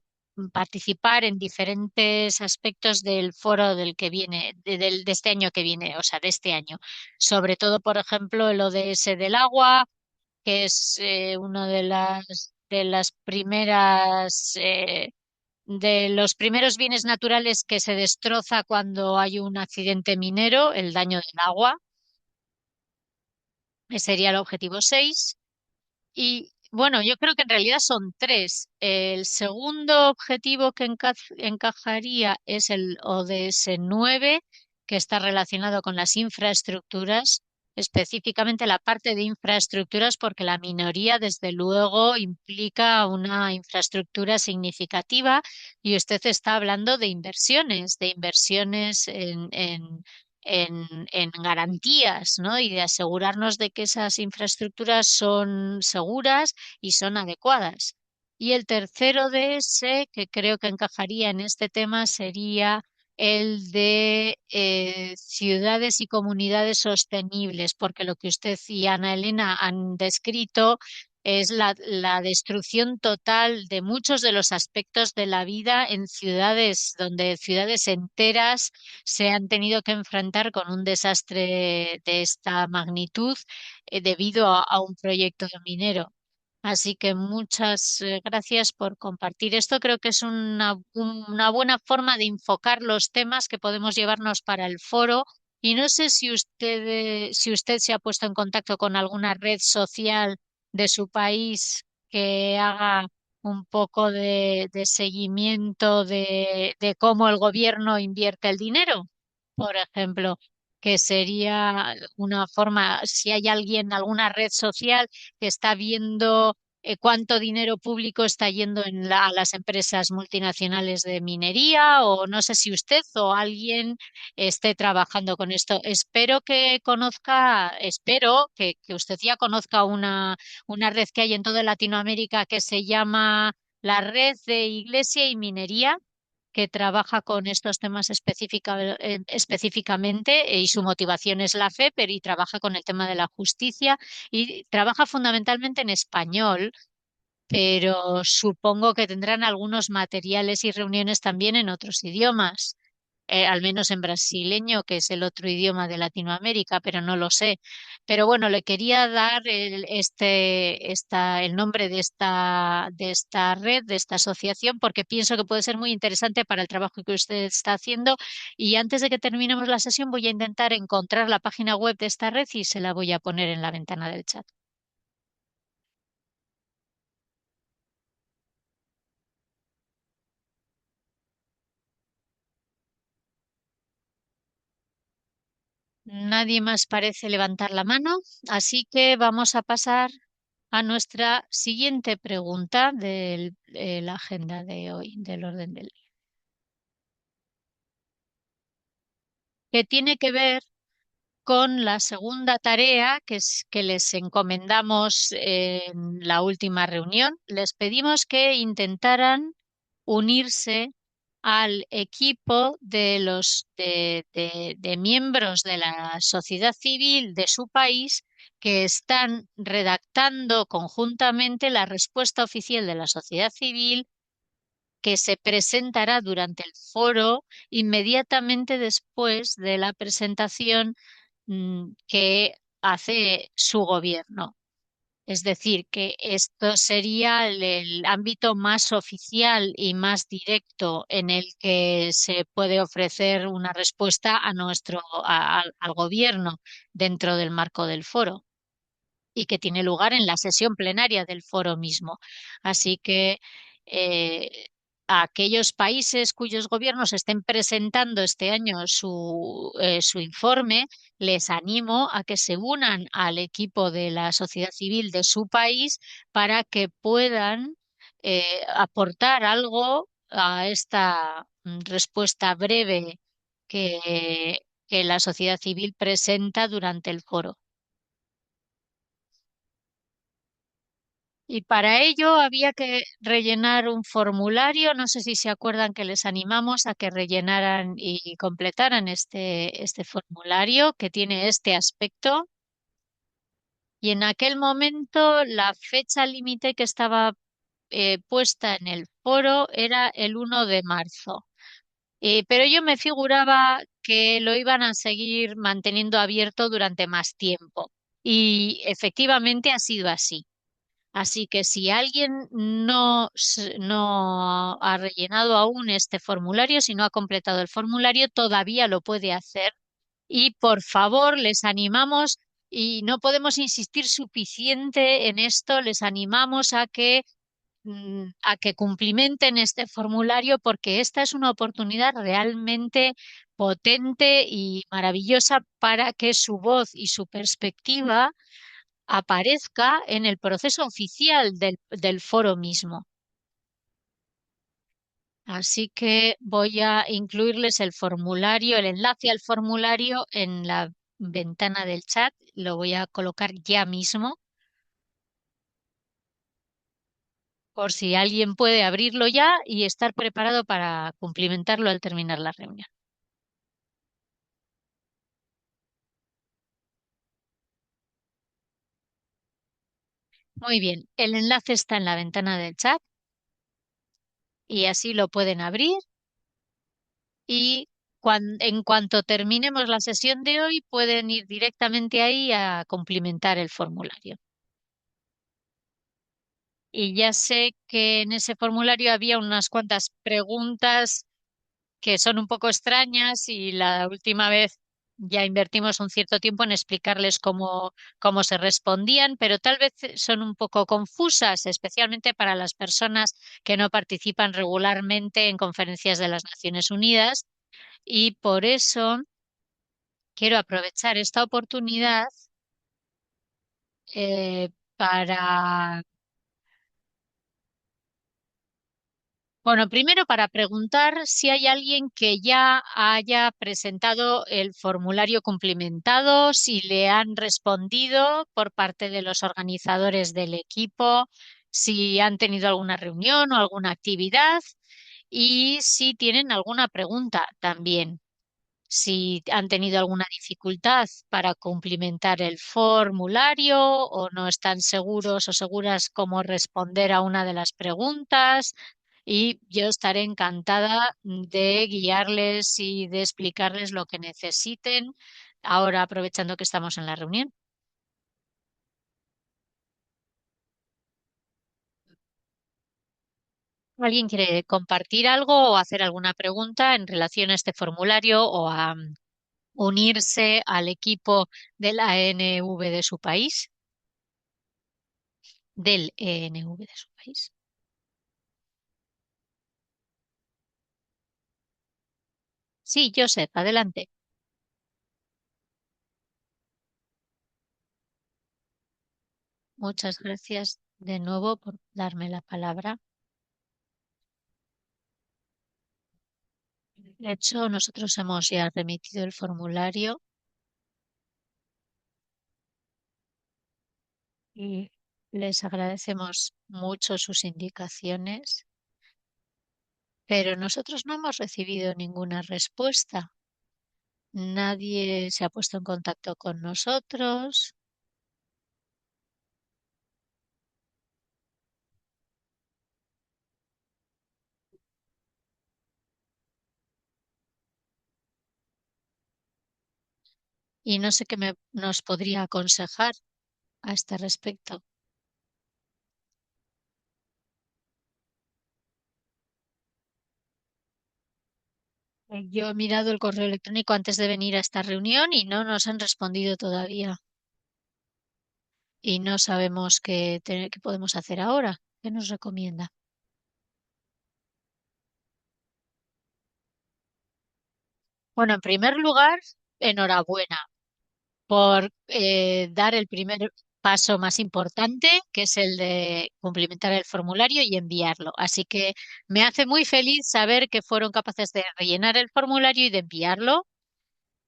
participar en diferentes aspectos del foro del que viene, de este año que viene, o sea, de este año. Sobre todo, por ejemplo, el ODS del agua, que es una de las primeras de los primeros bienes naturales que se destroza cuando hay un accidente minero, el daño del agua. Sería el objetivo 6. Y bueno, yo creo que en realidad son tres. El segundo objetivo que encajaría es el ODS 9, que está relacionado con las infraestructuras, específicamente la parte de infraestructuras, porque la minoría, desde luego, implica una infraestructura significativa y usted está hablando de inversiones en garantías, ¿no? Y de asegurarnos de que esas infraestructuras son seguras y son adecuadas. Y el tercero de ese, que creo que encajaría en este tema, sería el de ciudades y comunidades sostenibles, porque lo que usted y Ana Elena han descrito es la destrucción total de muchos de los aspectos de la vida en ciudades, donde ciudades enteras se han tenido que enfrentar con un desastre de esta magnitud debido a un proyecto minero. Así que muchas gracias por compartir esto. Creo que es una buena forma de enfocar los temas que podemos llevarnos para el foro. Y no sé si usted se ha puesto en contacto con alguna red social de su país que haga un poco de seguimiento de cómo el gobierno invierte el dinero, por ejemplo, que sería una forma, si hay alguien, alguna red social que está viendo cuánto dinero público está yendo a las empresas multinacionales de minería, o no sé si usted o alguien esté trabajando con esto. Espero que usted ya conozca una red que hay en toda Latinoamérica que se llama la Red de Iglesia y Minería, que trabaja con estos temas específicamente, y su motivación es la fe, pero y trabaja con el tema de la justicia y trabaja fundamentalmente en español, pero supongo que tendrán algunos materiales y reuniones también en otros idiomas, al menos en brasileño, que es el otro idioma de Latinoamérica, pero no lo sé. Pero bueno, le quería dar el nombre de esta red, de esta asociación, porque pienso que puede ser muy interesante para el trabajo que usted está haciendo. Y antes de que terminemos la sesión, voy a intentar encontrar la página web de esta red y se la voy a poner en la ventana del chat. Nadie más parece levantar la mano, así que vamos a pasar a nuestra siguiente pregunta de la agenda de hoy, del orden del día, que tiene que ver con la segunda tarea que les encomendamos en la última reunión. Les pedimos que intentaran unirse al equipo de miembros de la sociedad civil de su país que están redactando conjuntamente la respuesta oficial de la sociedad civil que se presentará durante el foro inmediatamente después de la presentación que hace su gobierno. Es decir, que esto sería el ámbito más oficial y más directo en el que se puede ofrecer una respuesta a al gobierno dentro del marco del foro y que tiene lugar en la sesión plenaria del foro mismo. Así que eh, a aquellos países cuyos gobiernos estén presentando este año su informe, les animo a que se unan al equipo de la sociedad civil de su país para que puedan aportar algo a esta respuesta breve que la sociedad civil presenta durante el foro. Y para ello había que rellenar un formulario. No sé si se acuerdan que les animamos a que rellenaran y completaran este formulario que tiene este aspecto. Y en aquel momento la fecha límite que estaba puesta en el foro era el 1 de marzo. Pero yo me figuraba que lo iban a seguir manteniendo abierto durante más tiempo. Y efectivamente ha sido así. Así que si alguien no ha rellenado aún este formulario, si no ha completado el formulario, todavía lo puede hacer. Y por favor, les animamos, y no podemos insistir suficiente en esto, les animamos a que cumplimenten este formulario porque esta es una oportunidad realmente potente y maravillosa para que su voz y su perspectiva aparezca en el proceso oficial del foro mismo. Así que voy a incluirles el formulario, el enlace al formulario en la ventana del chat. Lo voy a colocar ya mismo por si alguien puede abrirlo ya y estar preparado para cumplimentarlo al terminar la reunión. Muy bien, el enlace está en la ventana del chat y así lo pueden abrir y en cuanto terminemos la sesión de hoy pueden ir directamente ahí a cumplimentar el formulario. Y ya sé que en ese formulario había unas cuantas preguntas que son un poco extrañas y la última vez ya invertimos un cierto tiempo en explicarles cómo se respondían, pero tal vez son un poco confusas, especialmente para las personas que no participan regularmente en conferencias de las Naciones Unidas. Y por eso quiero aprovechar esta oportunidad para, bueno, primero para preguntar si hay alguien que ya haya presentado el formulario cumplimentado, si le han respondido por parte de los organizadores del equipo, si han tenido alguna reunión o alguna actividad y si tienen alguna pregunta también. Si han tenido alguna dificultad para cumplimentar el formulario o no están seguros o seguras cómo responder a una de las preguntas. Y yo estaré encantada de guiarles y de explicarles lo que necesiten ahora aprovechando que estamos en la reunión. ¿Alguien quiere compartir algo o hacer alguna pregunta en relación a este formulario o a unirse al equipo de la ENV de su país? Del ENV de su país. Sí, Joseph, adelante. Muchas gracias de nuevo por darme la palabra. De hecho, nosotros hemos ya remitido el formulario y les agradecemos mucho sus indicaciones, pero nosotros no hemos recibido ninguna respuesta. Nadie se ha puesto en contacto con nosotros y no sé qué nos podría aconsejar a este respecto. Yo he mirado el correo electrónico antes de venir a esta reunión y no nos han respondido todavía. Y no sabemos qué podemos hacer ahora. ¿Qué nos recomienda? Bueno, en primer lugar, enhorabuena por dar el primer paso más importante, que es el de cumplimentar el formulario y enviarlo. Así que me hace muy feliz saber que fueron capaces de rellenar el formulario y de enviarlo.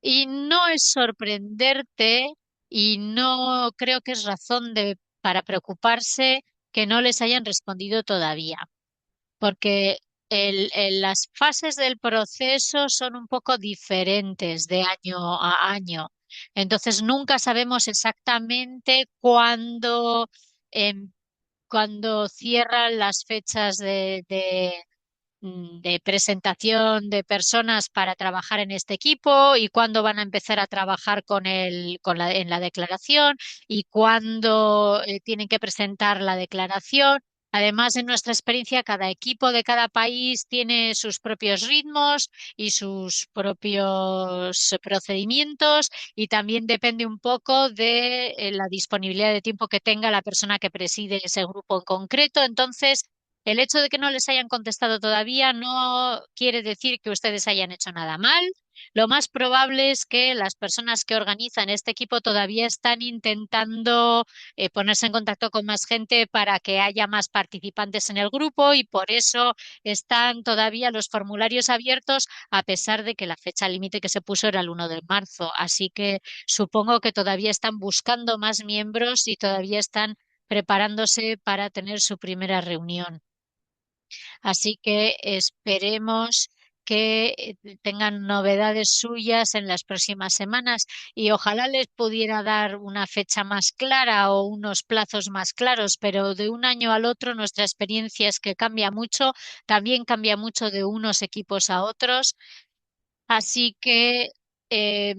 Y no es sorprenderte y no creo que es razón para preocuparse que no les hayan respondido todavía, porque las fases del proceso son un poco diferentes de año a año. Entonces nunca sabemos exactamente em, cuándo cierran las fechas de presentación de personas para trabajar en este equipo y cuándo van a empezar a trabajar en la declaración y cuándo tienen que presentar la declaración. Además, en nuestra experiencia, cada equipo de cada país tiene sus propios ritmos y sus propios procedimientos y también depende un poco de la disponibilidad de tiempo que tenga la persona que preside ese grupo en concreto. Entonces, el hecho de que no les hayan contestado todavía no quiere decir que ustedes hayan hecho nada mal. Lo más probable es que las personas que organizan este equipo todavía están intentando ponerse en contacto con más gente para que haya más participantes en el grupo y por eso están todavía los formularios abiertos a pesar de que la fecha límite que se puso era el 1 de marzo. Así que supongo que todavía están buscando más miembros y todavía están preparándose para tener su primera reunión. Así que esperemos que tengan novedades suyas en las próximas semanas y ojalá les pudiera dar una fecha más clara o unos plazos más claros, pero de un año al otro nuestra experiencia es que cambia mucho, también cambia mucho de unos equipos a otros. Así que eh,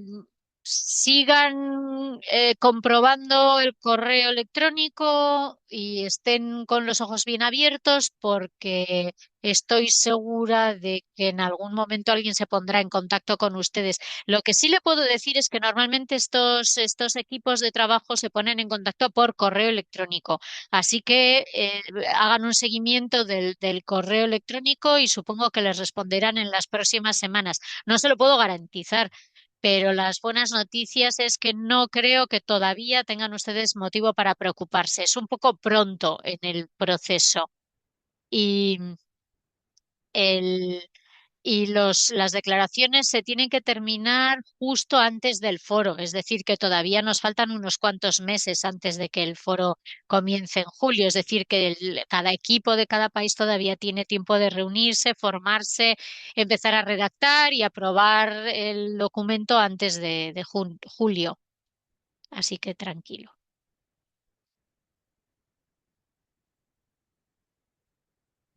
sigan comprobando el correo electrónico y estén con los ojos bien abiertos porque estoy segura de que en algún momento alguien se pondrá en contacto con ustedes. Lo que sí le puedo decir es que normalmente estos equipos de trabajo se ponen en contacto por correo electrónico. Así que hagan un seguimiento del correo electrónico y supongo que les responderán en las próximas semanas. No se lo puedo garantizar, pero las buenas noticias es que no creo que todavía tengan ustedes motivo para preocuparse. Es un poco pronto en el proceso y el las declaraciones se tienen que terminar justo antes del foro, es decir, que todavía nos faltan unos cuantos meses antes de que el foro comience en julio, es decir, que cada equipo de cada país todavía tiene tiempo de reunirse, formarse, empezar a redactar y aprobar el documento antes de julio. Así que tranquilo.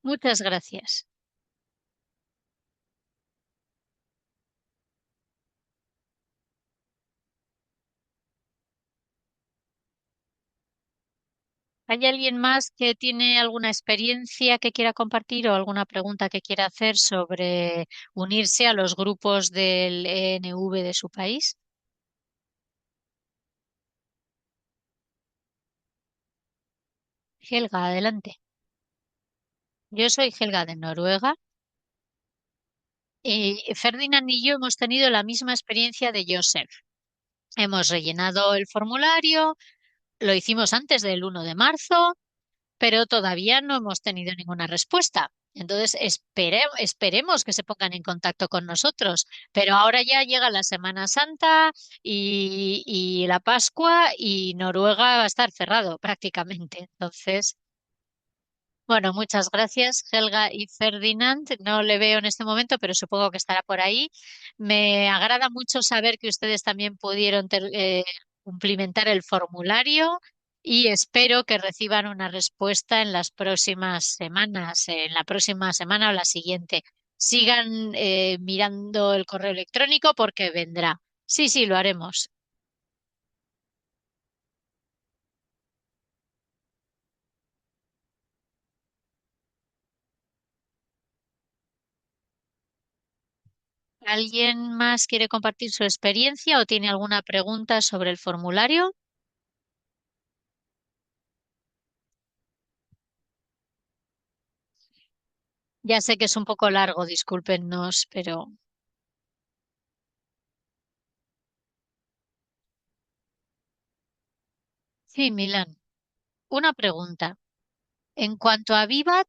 Muchas gracias. ¿Hay alguien más que tiene alguna experiencia que quiera compartir o alguna pregunta que quiera hacer sobre unirse a los grupos del ENV de su país? Helga, adelante. Yo soy Helga de Noruega y Ferdinand y yo hemos tenido la misma experiencia de Joseph. Hemos rellenado el formulario, lo hicimos antes del 1 de marzo, pero todavía no hemos tenido ninguna respuesta. Entonces, esperemos que se pongan en contacto con nosotros. Pero ahora ya llega la Semana Santa y la Pascua y Noruega va a estar cerrado prácticamente. Entonces, bueno, muchas gracias, Helga y Ferdinand. No le veo en este momento, pero supongo que estará por ahí. Me agrada mucho saber que ustedes también pudieron cumplimentar el formulario y espero que reciban una respuesta en las próximas semanas, en la próxima semana o la siguiente. Sigan mirando el correo electrónico porque vendrá. Sí, sí, lo haremos. ¿Alguien más quiere compartir su experiencia o tiene alguna pregunta sobre el formulario? Ya sé que es un poco largo, discúlpenos, pero sí, Milán. Una pregunta. En cuanto a Viva,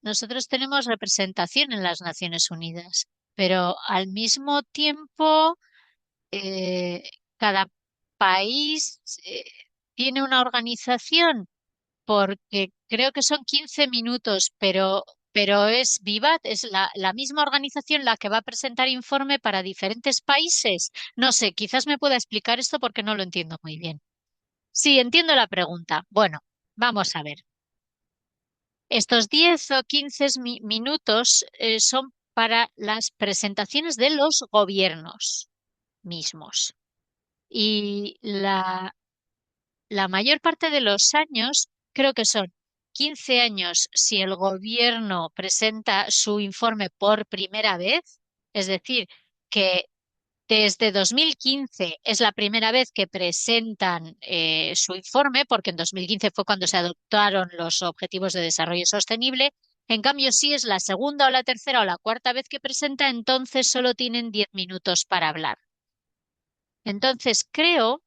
nosotros tenemos representación en las Naciones Unidas, pero al mismo tiempo, eh, cada país tiene una organización, porque creo que son 15 minutos, pero es Vivat, es la misma organización la que va a presentar informe para diferentes países. No sé, quizás me pueda explicar esto porque no lo entiendo muy bien. Sí, entiendo la pregunta. Bueno, vamos a ver. Estos 10 o 15 minutos son para las presentaciones de los gobiernos mismos. Y la mayor parte de los años, creo que son 15 años si el gobierno presenta su informe por primera vez, es decir, que desde 2015 es la primera vez que presentan su informe, porque en 2015 fue cuando se adoptaron los Objetivos de Desarrollo Sostenible. En cambio, si es la segunda o la tercera o la cuarta vez que presenta, entonces solo tienen 10 minutos para hablar. Entonces, creo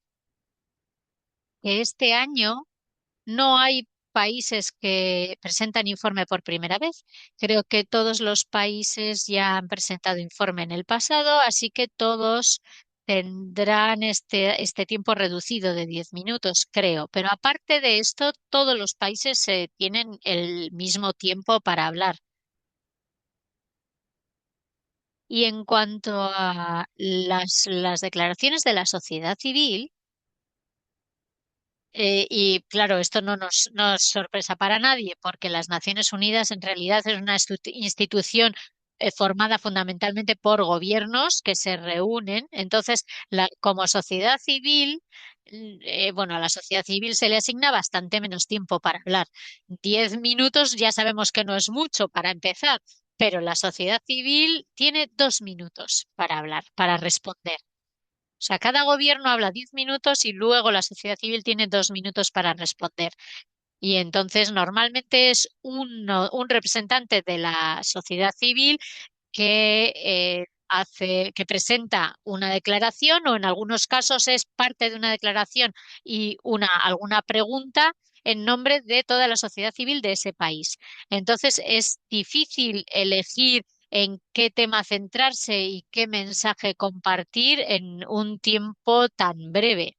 que este año no hay países que presentan informe por primera vez. Creo que todos los países ya han presentado informe en el pasado, así que todos tendrán este tiempo reducido de 10 minutos, creo. Pero aparte de esto, todos los países tienen el mismo tiempo para hablar. Y en cuanto a las declaraciones de la sociedad civil, y claro, esto no es sorpresa para nadie, porque las Naciones Unidas en realidad es una institución formada fundamentalmente por gobiernos que se reúnen. Entonces, como sociedad civil, bueno, a la sociedad civil se le asigna bastante menos tiempo para hablar. 10 minutos ya sabemos que no es mucho para empezar, pero la sociedad civil tiene 2 minutos para hablar, para responder. O sea, cada gobierno habla 10 minutos y luego la sociedad civil tiene 2 minutos para responder. Y entonces normalmente es un representante de la sociedad civil que que presenta una declaración o en algunos casos es parte de una declaración y alguna pregunta en nombre de toda la sociedad civil de ese país. Entonces es difícil elegir en qué tema centrarse y qué mensaje compartir en un tiempo tan breve.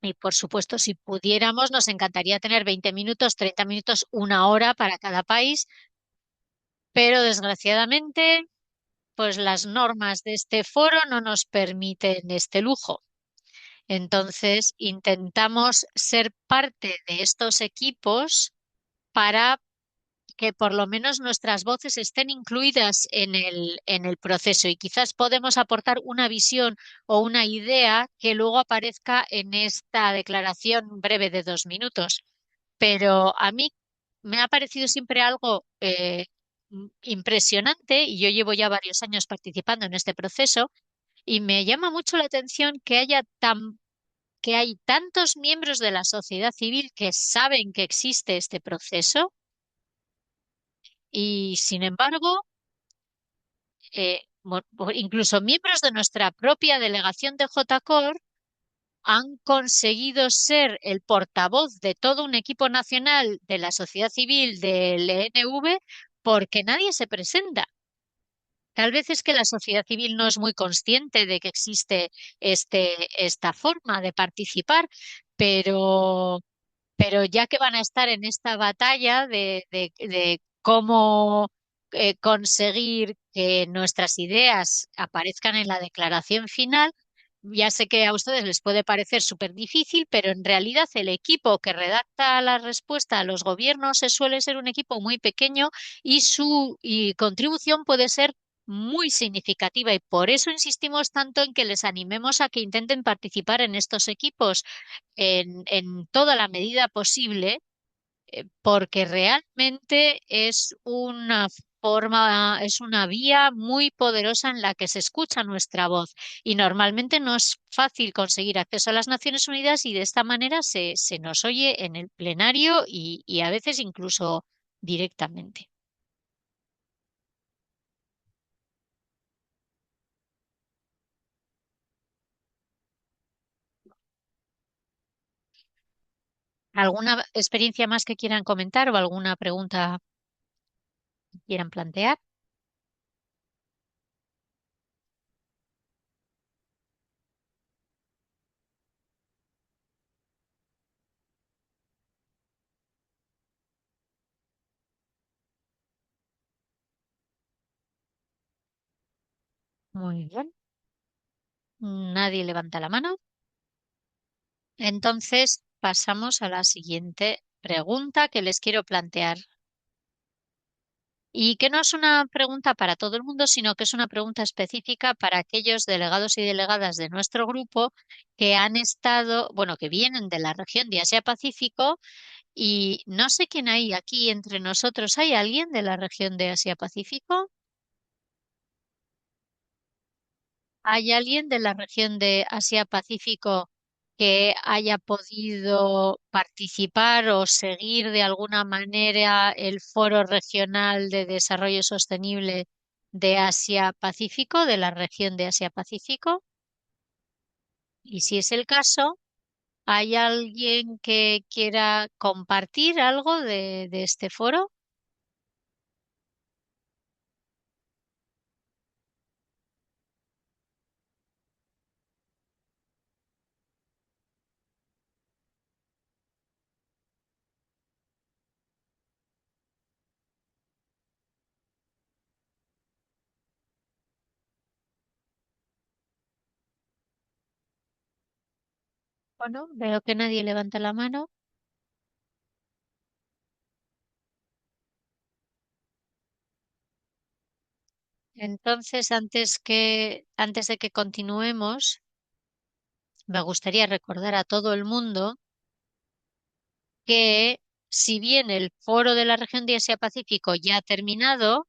Y por supuesto, si pudiéramos, nos encantaría tener 20 minutos, 30 minutos, 1 hora para cada país, pero desgraciadamente pues las normas de este foro no nos permiten este lujo. Entonces, intentamos ser parte de estos equipos para que por lo menos nuestras voces estén incluidas en el proceso y quizás podemos aportar una visión o una idea que luego aparezca en esta declaración breve de 2 minutos. Pero a mí me ha parecido siempre algo impresionante y yo llevo ya varios años participando en este proceso y me llama mucho la atención que que hay tantos miembros de la sociedad civil que saben que existe este proceso y sin embargo, incluso miembros de nuestra propia delegación de JCOR han conseguido ser el portavoz de todo un equipo nacional de la sociedad civil del ENV porque nadie se presenta. Tal vez es que la sociedad civil no es muy consciente de que existe esta forma de participar, pero, pero ya que van a estar en esta batalla de cómo conseguir que nuestras ideas aparezcan en la declaración final, ya sé que a ustedes les puede parecer súper difícil, pero en realidad el equipo que redacta la respuesta a los gobiernos suele ser un equipo muy pequeño y su contribución puede ser muy significativa y por eso insistimos tanto en que les animemos a que intenten participar en estos equipos en toda la medida posible, porque realmente es una forma, es una vía muy poderosa en la que se escucha nuestra voz y normalmente no es fácil conseguir acceso a las Naciones Unidas y de esta manera se nos oye en el plenario y a veces incluso directamente. ¿Alguna experiencia más que quieran comentar o alguna pregunta que quieran plantear? Muy bien. Nadie levanta la mano. Entonces pasamos a la siguiente pregunta que les quiero plantear. Y que no es una pregunta para todo el mundo, sino que es una pregunta específica para aquellos delegados y delegadas de nuestro grupo que han estado, bueno, que vienen de la región de Asia-Pacífico y no sé quién hay aquí entre nosotros. ¿Hay alguien de la región de Asia-Pacífico? ¿Hay alguien de la región de Asia-Pacífico que haya podido participar o seguir de alguna manera el Foro Regional de Desarrollo Sostenible de Asia-Pacífico, de la región de Asia-Pacífico? Y si es el caso, ¿hay alguien que quiera compartir algo de este foro? Bueno, veo que nadie levanta la mano. Entonces, antes de que continuemos, me gustaría recordar a todo el mundo que si bien el foro de la región de Asia-Pacífico ya ha terminado,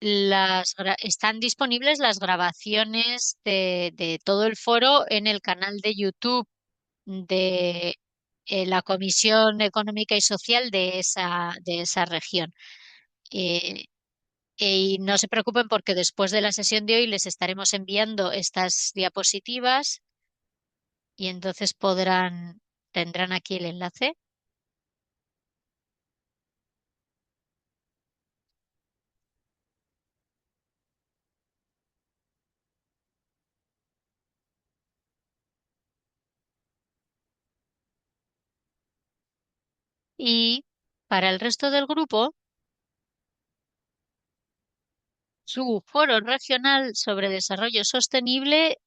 están disponibles las grabaciones de todo el foro en el canal de YouTube de la Comisión Económica y Social de esa región. Eh, y no se preocupen porque después de la sesión de hoy les estaremos enviando estas diapositivas y entonces tendrán aquí el enlace. Y para el resto del grupo, su foro regional sobre desarrollo sostenible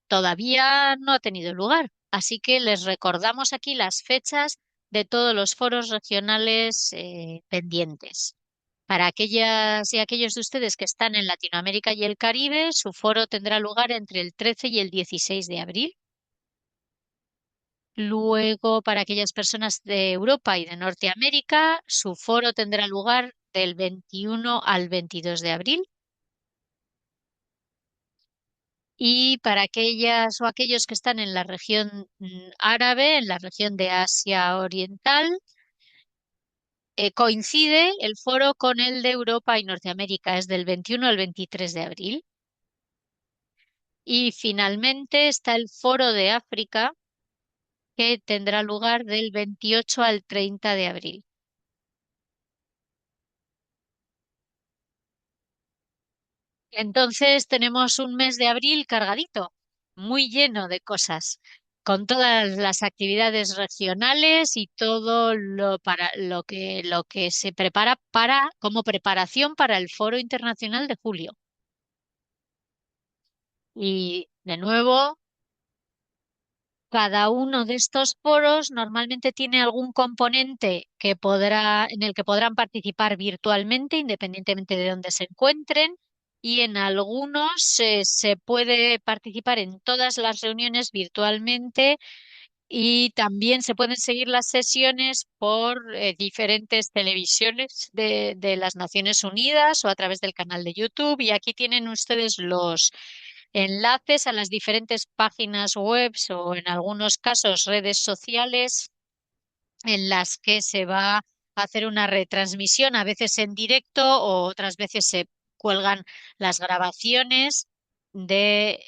todavía no ha tenido lugar. Así que les recordamos aquí las fechas de todos los foros regionales pendientes. Para aquellas y aquellos de ustedes que están en Latinoamérica y el Caribe, su foro tendrá lugar entre el 13 y el 16 de abril. Luego, para aquellas personas de Europa y de Norteamérica, su foro tendrá lugar del 21 al 22 de abril. Y para aquellas o aquellos que están en la región árabe, en la región de Asia Oriental, coincide el foro con el de Europa y Norteamérica, es del 21 al 23 de abril. Y finalmente está el foro de África, que tendrá lugar del 28 al 30 de abril. Entonces tenemos un mes de abril cargadito, muy lleno de cosas, con todas las actividades regionales y todo lo que se prepara como preparación para el Foro Internacional de julio. Y de nuevo, cada uno de estos foros normalmente tiene algún componente en el que podrán participar virtualmente, independientemente de dónde se encuentren, y en algunos se puede participar en todas las reuniones virtualmente Y también se pueden seguir las sesiones por diferentes televisiones de las Naciones Unidas o a través del canal de YouTube. Y aquí tienen ustedes los enlaces a las diferentes páginas web o en algunos casos redes sociales en las que se va a hacer una retransmisión, a veces en directo o otras veces se cuelgan las grabaciones de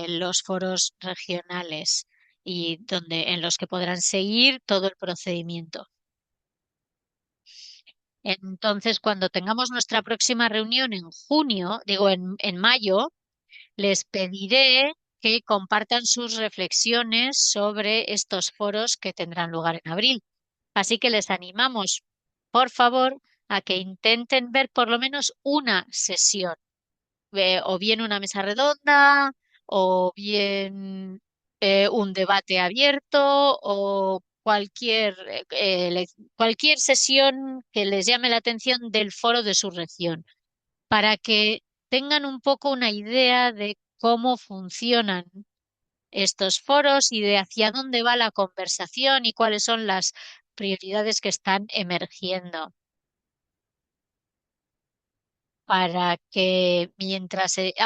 los foros regionales y en los que podrán seguir todo el procedimiento. Entonces, cuando tengamos nuestra próxima reunión en junio, digo en mayo, les pediré que compartan sus reflexiones sobre estos foros que tendrán lugar en abril. Así que les animamos, por favor, a que intenten ver por lo menos una sesión, o bien una mesa redonda, o bien un debate abierto, o cualquier sesión que les llame la atención del foro de su región, para que tengan un poco una idea de cómo funcionan estos foros y de hacia dónde va la conversación y cuáles son las prioridades que están emergiendo para que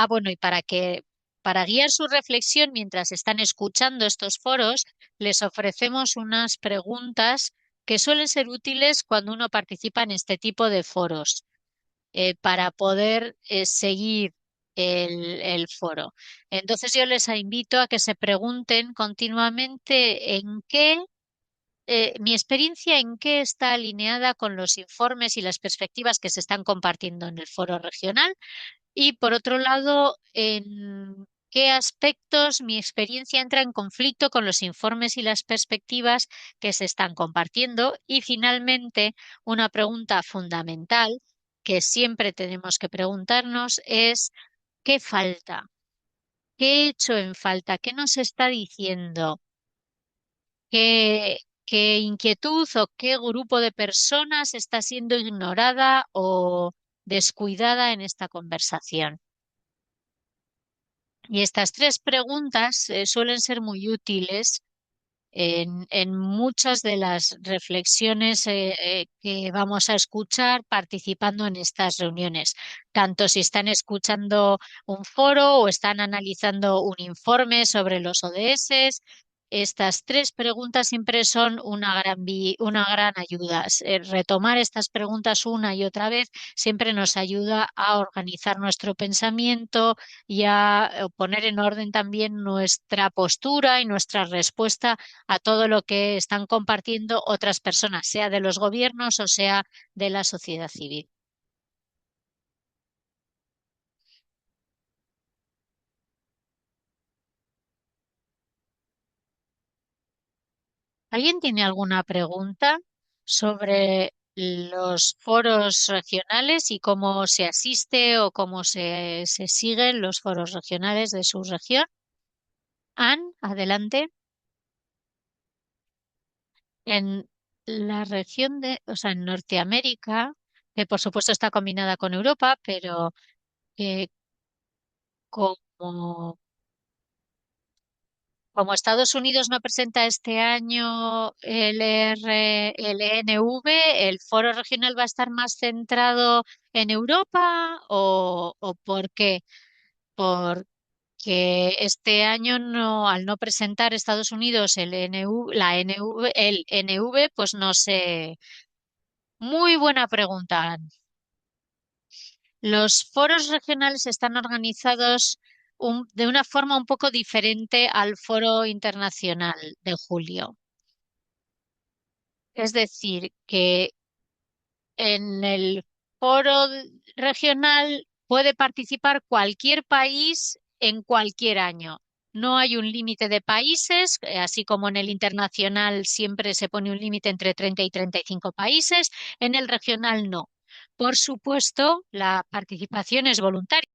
bueno, y para guiar su reflexión mientras están escuchando estos foros, les ofrecemos unas preguntas que suelen ser útiles cuando uno participa en este tipo de foros, para poder seguir el foro. Entonces yo les invito a que se pregunten continuamente mi experiencia en qué está alineada con los informes y las perspectivas que se están compartiendo en el foro regional y por otro lado, en qué aspectos mi experiencia entra en conflicto con los informes y las perspectivas que se están compartiendo. Y finalmente, una pregunta fundamental que siempre tenemos que preguntarnos es ¿qué falta? ¿Qué he hecho en falta? ¿Qué nos está diciendo? ¿Qué inquietud o qué grupo de personas está siendo ignorada o descuidada en esta conversación? Y estas tres preguntas suelen ser muy útiles en muchas de las reflexiones que vamos a escuchar participando en estas reuniones, tanto si están escuchando un foro o están analizando un informe sobre los ODS. Estas tres preguntas siempre son una gran ayuda. Retomar estas preguntas una y otra vez siempre nos ayuda a organizar nuestro pensamiento y a poner en orden también nuestra postura y nuestra respuesta a todo lo que están compartiendo otras personas, sea de los gobiernos o sea de la sociedad civil. ¿Alguien tiene alguna pregunta sobre los foros regionales y cómo se asiste o cómo se siguen los foros regionales de su región? Anne, adelante. En la región o sea, en Norteamérica, que por supuesto está combinada con Europa, pero que como Como Estados Unidos no presenta este año el ENV, ¿el foro regional va a estar más centrado en Europa o por qué? Porque este año al no presentar Estados Unidos el NV, pues no sé. Muy buena pregunta. Los foros regionales están organizados de una forma un poco diferente al foro internacional de julio. Es decir, que en el foro regional puede participar cualquier país en cualquier año. No hay un límite de países, así como en el internacional siempre se pone un límite entre 30 y 35 países, en el regional no. Por supuesto, la participación es voluntaria.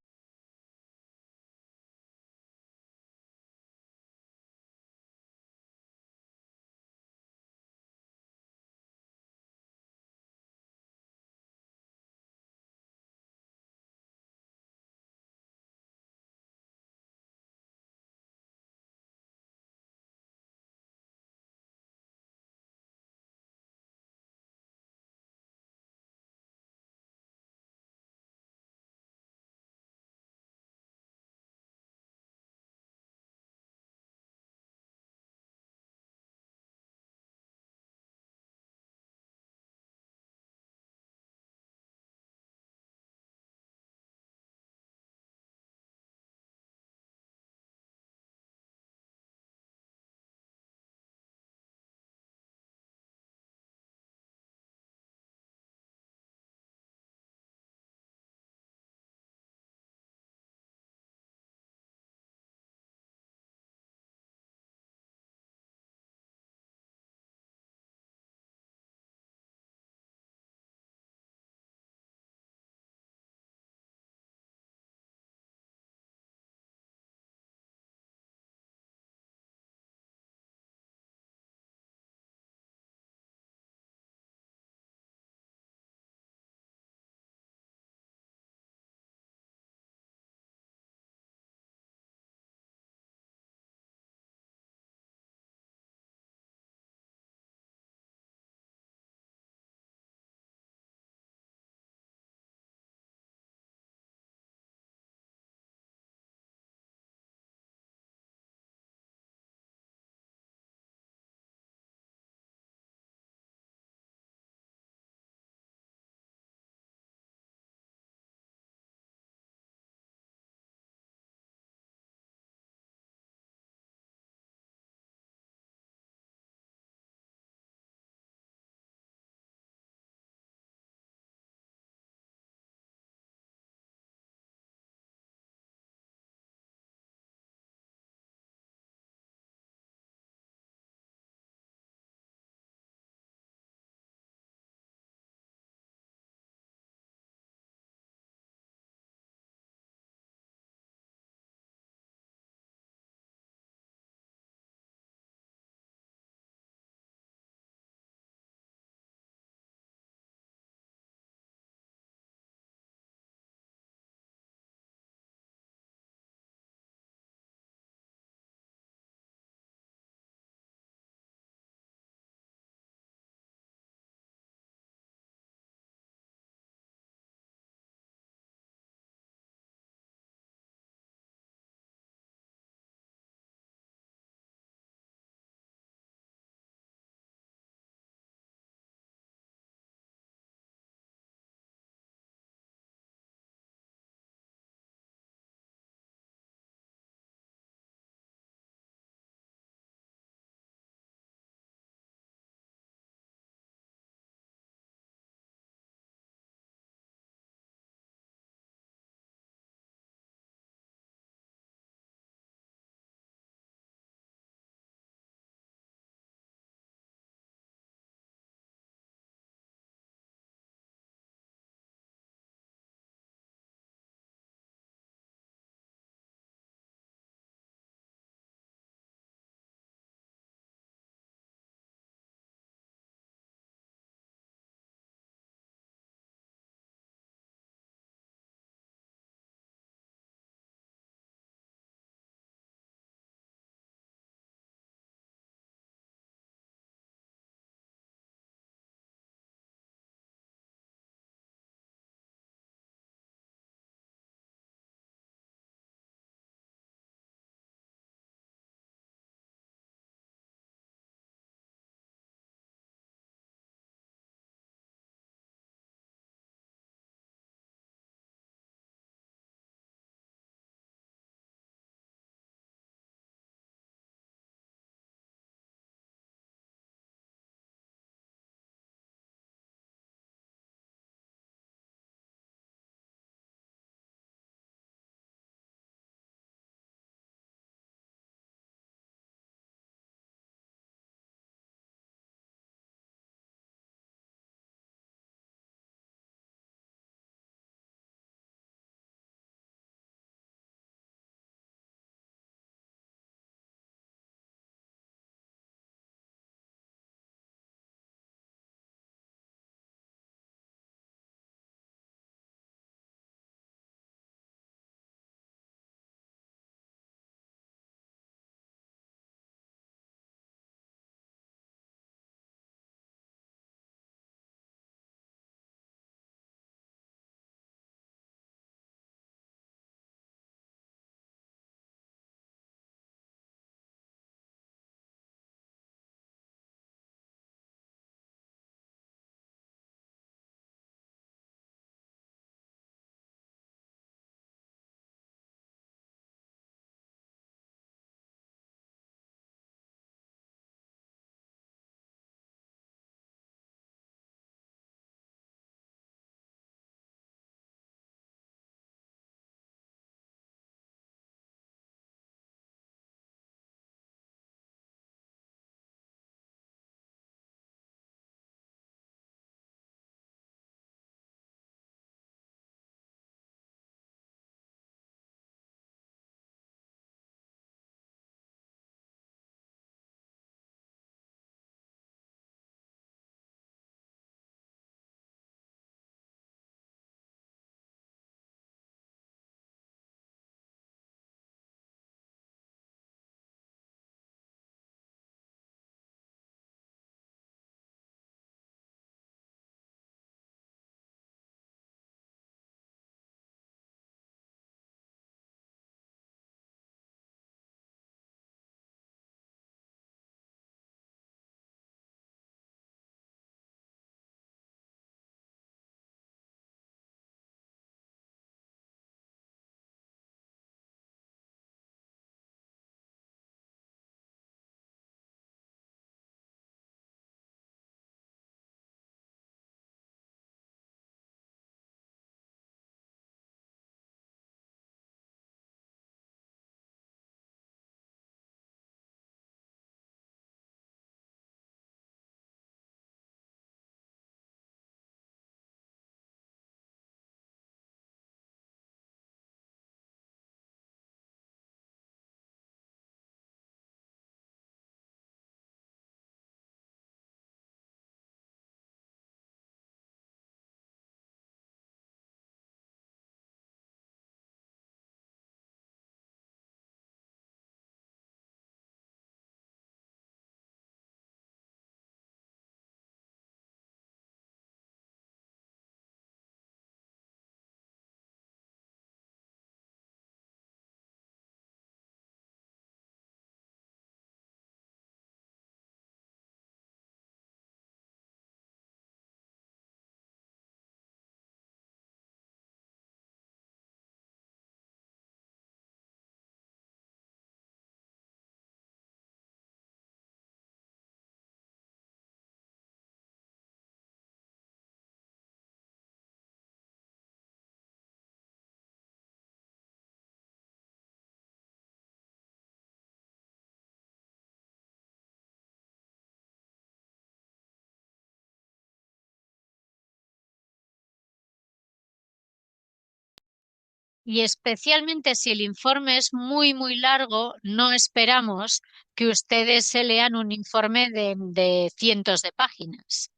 Y especialmente si el informe es muy, muy largo, no esperamos que ustedes se lean un informe de cientos de páginas.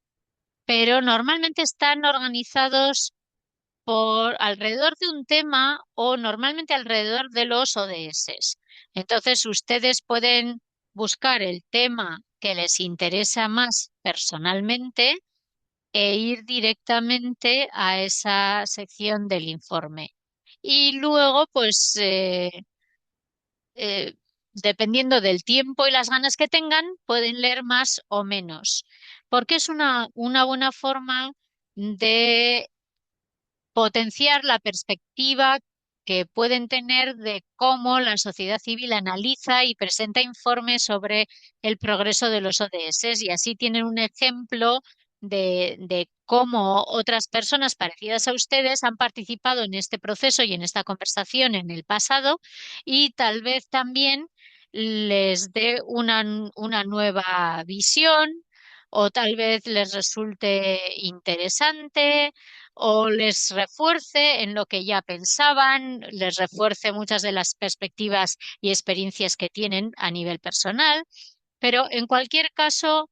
Pero normalmente están organizados por alrededor de un tema o normalmente alrededor de los ODS. Entonces, ustedes pueden buscar el tema que les interesa más personalmente e ir directamente a esa sección del informe. Y luego, pues, dependiendo del tiempo y las ganas que tengan, pueden leer más o menos, porque es una buena forma de potenciar la perspectiva que pueden tener de cómo la sociedad civil analiza y presenta informes sobre el progreso de los ODS y así tienen un ejemplo de cómo otras personas parecidas a ustedes han participado en este proceso y en esta conversación en el pasado y tal vez también les dé una nueva visión o tal vez les resulte interesante o les refuerce en lo que ya pensaban, les refuerce muchas de las perspectivas y experiencias que tienen a nivel personal, pero en cualquier caso,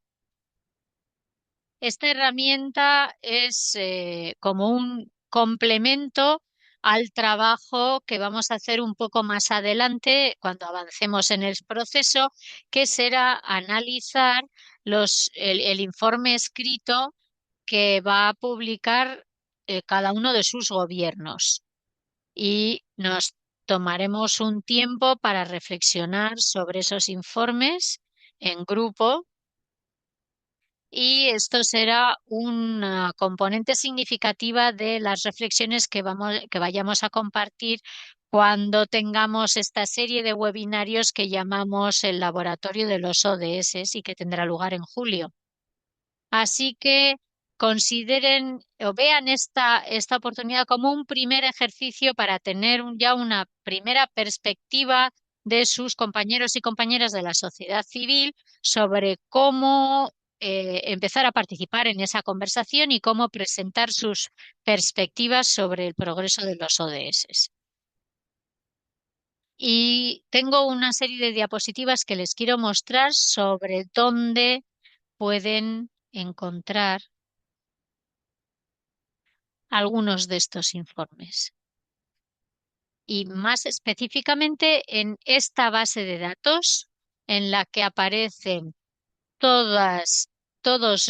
esta herramienta es como un complemento al trabajo que vamos a hacer un poco más adelante cuando avancemos en el proceso, que será analizar el informe escrito que va a publicar cada uno de sus gobiernos y nos tomaremos un tiempo para reflexionar sobre esos informes en grupo y esto será una componente significativa de las reflexiones que vayamos a compartir cuando tengamos esta serie de webinarios que llamamos el Laboratorio de los ODS y que tendrá lugar en julio. Así que consideren o vean esta oportunidad como un primer ejercicio para tener ya una primera perspectiva de sus compañeros y compañeras de la sociedad civil sobre cómo empezar a participar en esa conversación y cómo presentar sus perspectivas sobre el progreso de los ODS. Y tengo una serie de diapositivas que les quiero mostrar sobre dónde pueden encontrar algunos de estos informes. Y más específicamente en esta base de datos en la que aparecen todos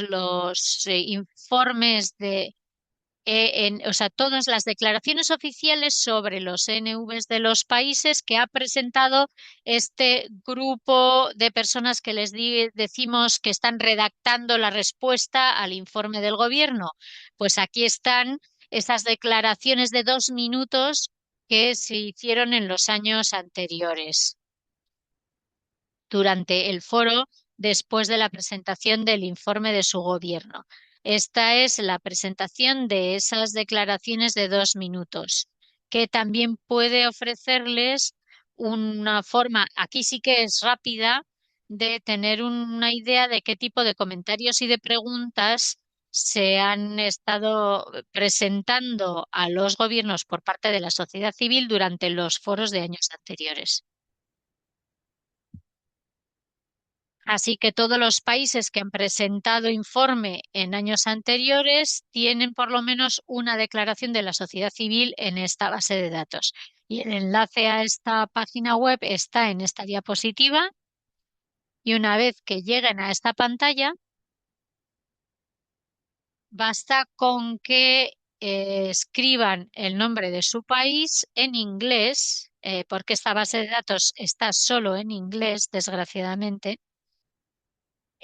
los informes o sea, todas las declaraciones oficiales sobre los NVs de los países que ha presentado este grupo de personas que decimos que están redactando la respuesta al informe del gobierno. Pues aquí están esas declaraciones de 2 minutos que se hicieron en los años anteriores durante el foro después de la presentación del informe de su gobierno. Esta es la presentación de esas declaraciones de 2 minutos, que también puede ofrecerles una forma, aquí sí que es rápida, de tener una idea de qué tipo de comentarios y de preguntas se han estado presentando a los gobiernos por parte de la sociedad civil durante los foros de años anteriores. Así que todos los países que han presentado informe en años anteriores tienen por lo menos una declaración de la sociedad civil en esta base de datos. Y el enlace a esta página web está en esta diapositiva. Y una vez que lleguen a esta pantalla, basta con que escriban el nombre de su país en inglés, porque esta base de datos está solo en inglés, desgraciadamente.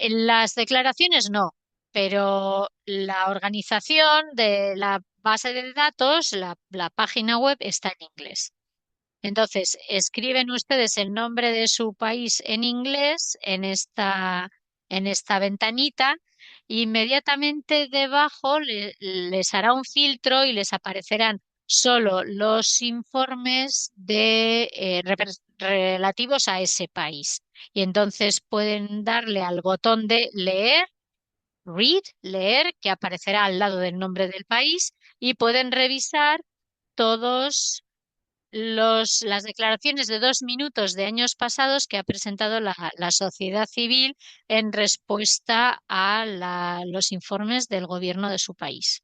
En las declaraciones no, pero la organización de la base de datos, la página web está en inglés. Entonces, escriben ustedes el nombre de su país en inglés en esta ventanita. E inmediatamente debajo les hará un filtro y les aparecerán solo los informes relativos a ese país. Y entonces pueden darle al botón de leer, read, leer, que aparecerá al lado del nombre del país, y pueden revisar todos las declaraciones de 2 minutos de años pasados que ha presentado la sociedad civil en respuesta a los informes del gobierno de su país.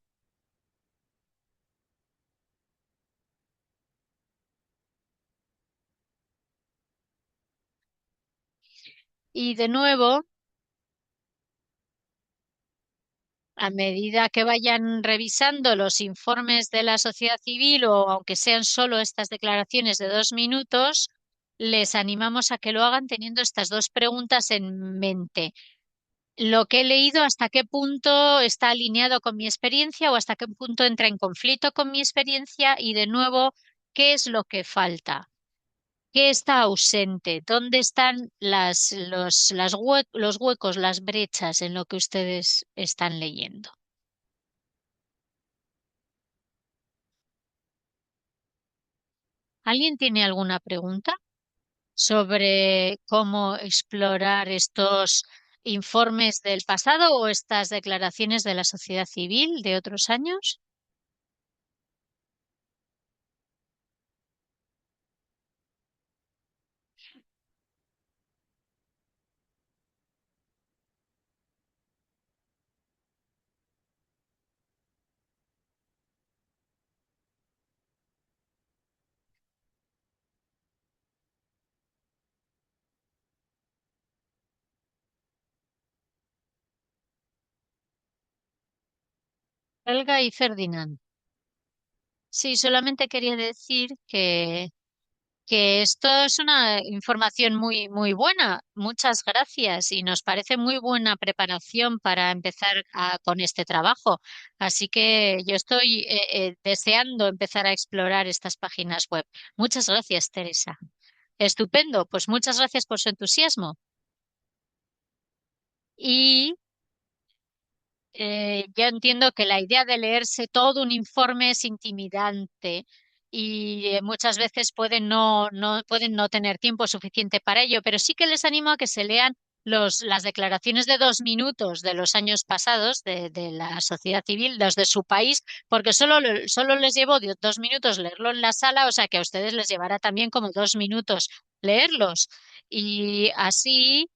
Y de nuevo, a medida que vayan revisando los informes de la sociedad civil o aunque sean solo estas declaraciones de 2 minutos, les animamos a que lo hagan teniendo estas dos preguntas en mente. Lo que he leído, ¿hasta qué punto está alineado con mi experiencia o hasta qué punto entra en conflicto con mi experiencia? Y de nuevo, ¿qué es lo que falta? ¿Qué está ausente? ¿Dónde están los huecos, las brechas en lo que ustedes están leyendo? ¿Alguien tiene alguna pregunta sobre cómo explorar estos informes del pasado o estas declaraciones de la sociedad civil de otros años? Helga y Ferdinand. Sí, solamente quería decir que esto es una información muy, muy buena. Muchas gracias y nos parece muy buena preparación para empezar con este trabajo. Así que yo estoy deseando empezar a explorar estas páginas web. Muchas gracias, Teresa. Estupendo, pues muchas gracias por su entusiasmo. Y yo entiendo que la idea de leerse todo un informe es intimidante y muchas veces pueden no tener tiempo suficiente para ello, pero sí que les animo a que se lean las declaraciones de 2 minutos de los años pasados de la sociedad civil, los de su país, porque solo les llevó 2 minutos leerlo en la sala, o sea que a ustedes les llevará también como 2 minutos leerlos. Y así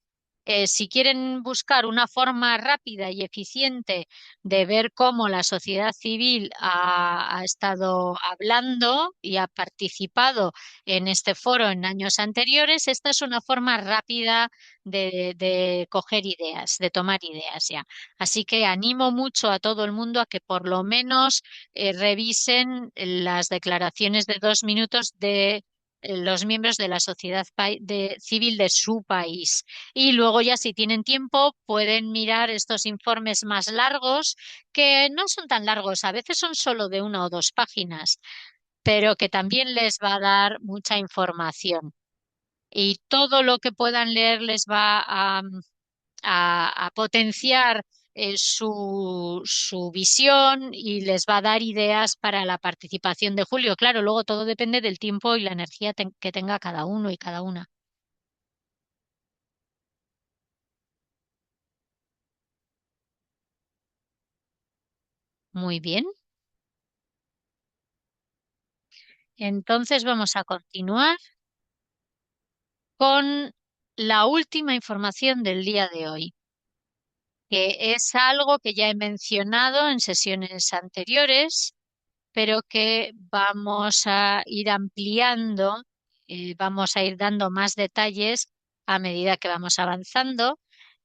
si quieren buscar una forma rápida y eficiente de ver cómo la sociedad civil ha estado hablando y ha participado en este foro en años anteriores, esta es una forma rápida de coger ideas, de tomar ideas ya. Así que animo mucho a todo el mundo a que por lo menos revisen las declaraciones de 2 minutos de los miembros de la sociedad civil de su país. Y luego ya si tienen tiempo pueden mirar estos informes más largos, que no son tan largos, a veces son solo de 1 o 2 páginas, pero que también les va a dar mucha información. Y todo lo que puedan leer les va a potenciar su visión y les va a dar ideas para la participación de Julio. Claro, luego todo depende del tiempo y la energía que tenga cada uno y cada una. Muy bien. Entonces vamos a continuar con la última información del día de hoy, que es algo que ya he mencionado en sesiones anteriores, pero que vamos a ir ampliando, vamos a ir dando más detalles a medida que vamos avanzando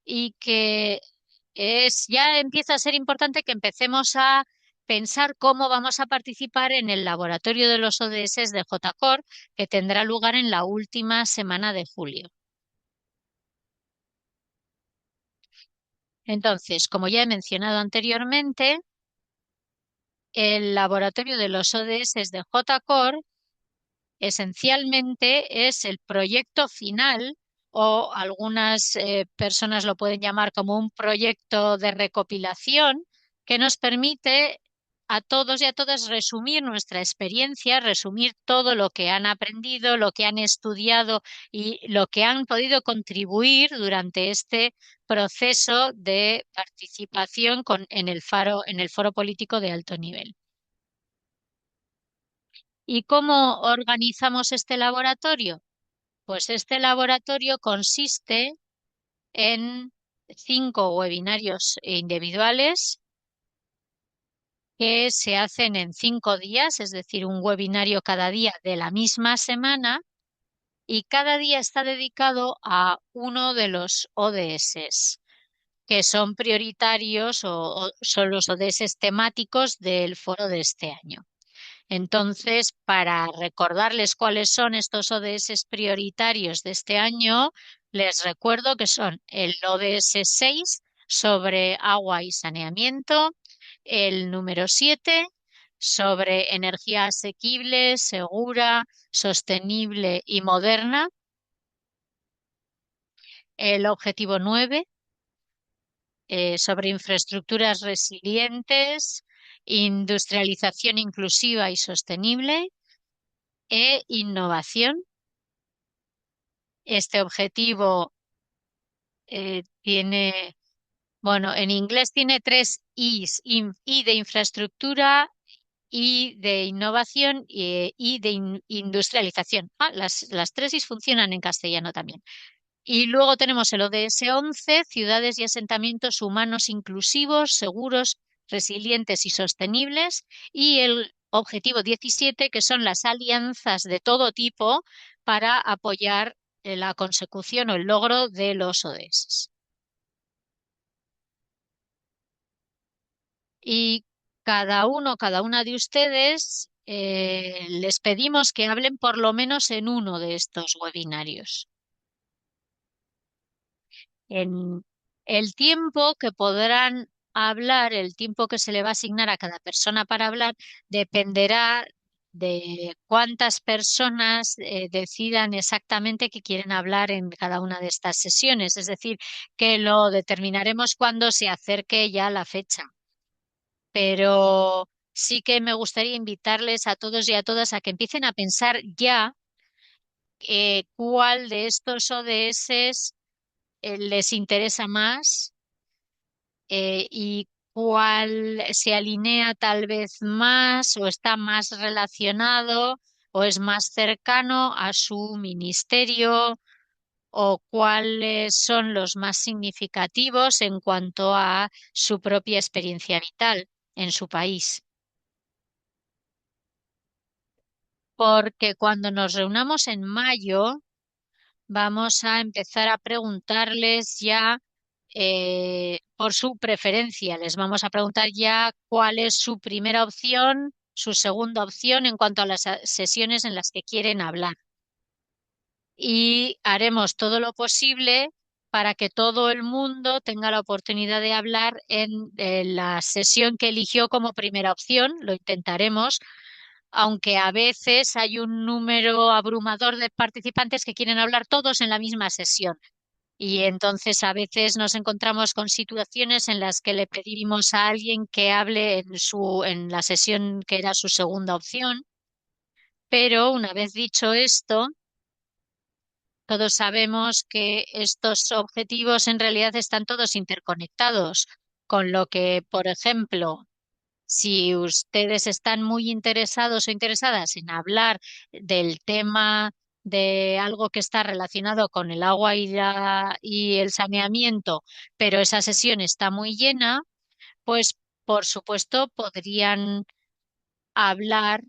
y que ya empieza a ser importante que empecemos a pensar cómo vamos a participar en el laboratorio de los ODS de JCOR, que tendrá lugar en la última semana de julio. Entonces, como ya he mencionado anteriormente, el laboratorio de los ODS de JCOR esencialmente es el proyecto final o algunas personas lo pueden llamar como un proyecto de recopilación que nos permite a todos y a todas resumir nuestra experiencia, resumir todo lo que han aprendido, lo que han estudiado y lo que han podido contribuir durante este proceso de participación en el foro político de alto nivel. ¿Y cómo organizamos este laboratorio? Pues este laboratorio consiste en 5 webinarios individuales que se hacen en 5 días, es decir, un webinario cada día de la misma semana, y cada día está dedicado a uno de los ODS, que son prioritarios o son los ODS temáticos del foro de este año. Entonces, para recordarles cuáles son estos ODS prioritarios de este año, les recuerdo que son el ODS 6 sobre agua y saneamiento, el número 7 sobre energía asequible, segura, sostenible y moderna, el objetivo 9 sobre infraestructuras resilientes, industrialización inclusiva y sostenible e innovación. Este objetivo tiene, bueno, en inglés tiene 3 Is, I de infraestructura, I de innovación y de industrialización. Las 3 Is funcionan en castellano también. Y luego tenemos el ODS 11, ciudades y asentamientos humanos inclusivos, seguros, resilientes y sostenibles. Y el objetivo 17, que son las alianzas de todo tipo para apoyar la consecución o el logro de los ODS. Y cada una de ustedes, les pedimos que hablen por lo menos en uno de estos webinarios. En el tiempo que podrán hablar, el tiempo que se le va a asignar a cada persona para hablar, dependerá de cuántas personas decidan exactamente que quieren hablar en cada una de estas sesiones. Es decir, que lo determinaremos cuando se acerque ya la fecha. Pero sí que me gustaría invitarles a todos y a todas a que empiecen a pensar ya cuál de estos ODS les interesa más y cuál se alinea tal vez más o está más relacionado o es más cercano a su ministerio o cuáles son los más significativos en cuanto a su propia experiencia vital en su país. Porque cuando nos reunamos en mayo, vamos a empezar a preguntarles ya por su preferencia. Les vamos a preguntar ya cuál es su primera opción, su segunda opción en cuanto a las sesiones en las que quieren hablar. Y haremos todo lo posible para que todo el mundo tenga la oportunidad de hablar en la sesión que eligió como primera opción. Lo intentaremos, aunque a veces hay un número abrumador de participantes que quieren hablar todos en la misma sesión. Y entonces a veces nos encontramos con situaciones en las que le pedimos a alguien que hable en la sesión que era su segunda opción. Pero una vez dicho esto, todos sabemos que estos objetivos en realidad están todos interconectados, con lo que, por ejemplo, si ustedes están muy interesados o interesadas en hablar del tema de algo que está relacionado con el agua y el saneamiento, pero esa sesión está muy llena, pues por supuesto podrían hablar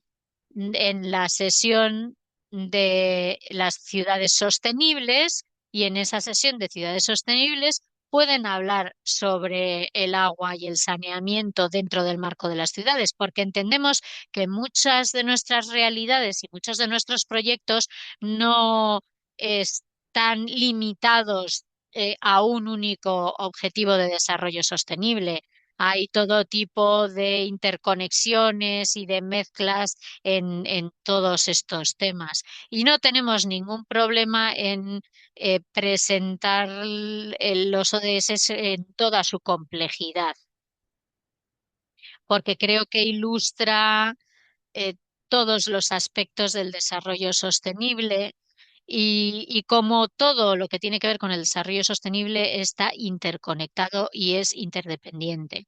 en la sesión de las ciudades sostenibles y en esa sesión de ciudades sostenibles pueden hablar sobre el agua y el saneamiento dentro del marco de las ciudades, porque entendemos que muchas de nuestras realidades y muchos de nuestros proyectos no están limitados a un único objetivo de desarrollo sostenible. Hay todo tipo de interconexiones y de mezclas en todos estos temas. Y no tenemos ningún problema en presentar los ODS en toda su complejidad, porque creo que ilustra eh, todos los aspectos del desarrollo sostenible y cómo todo lo que tiene que ver con el desarrollo sostenible está interconectado y es interdependiente.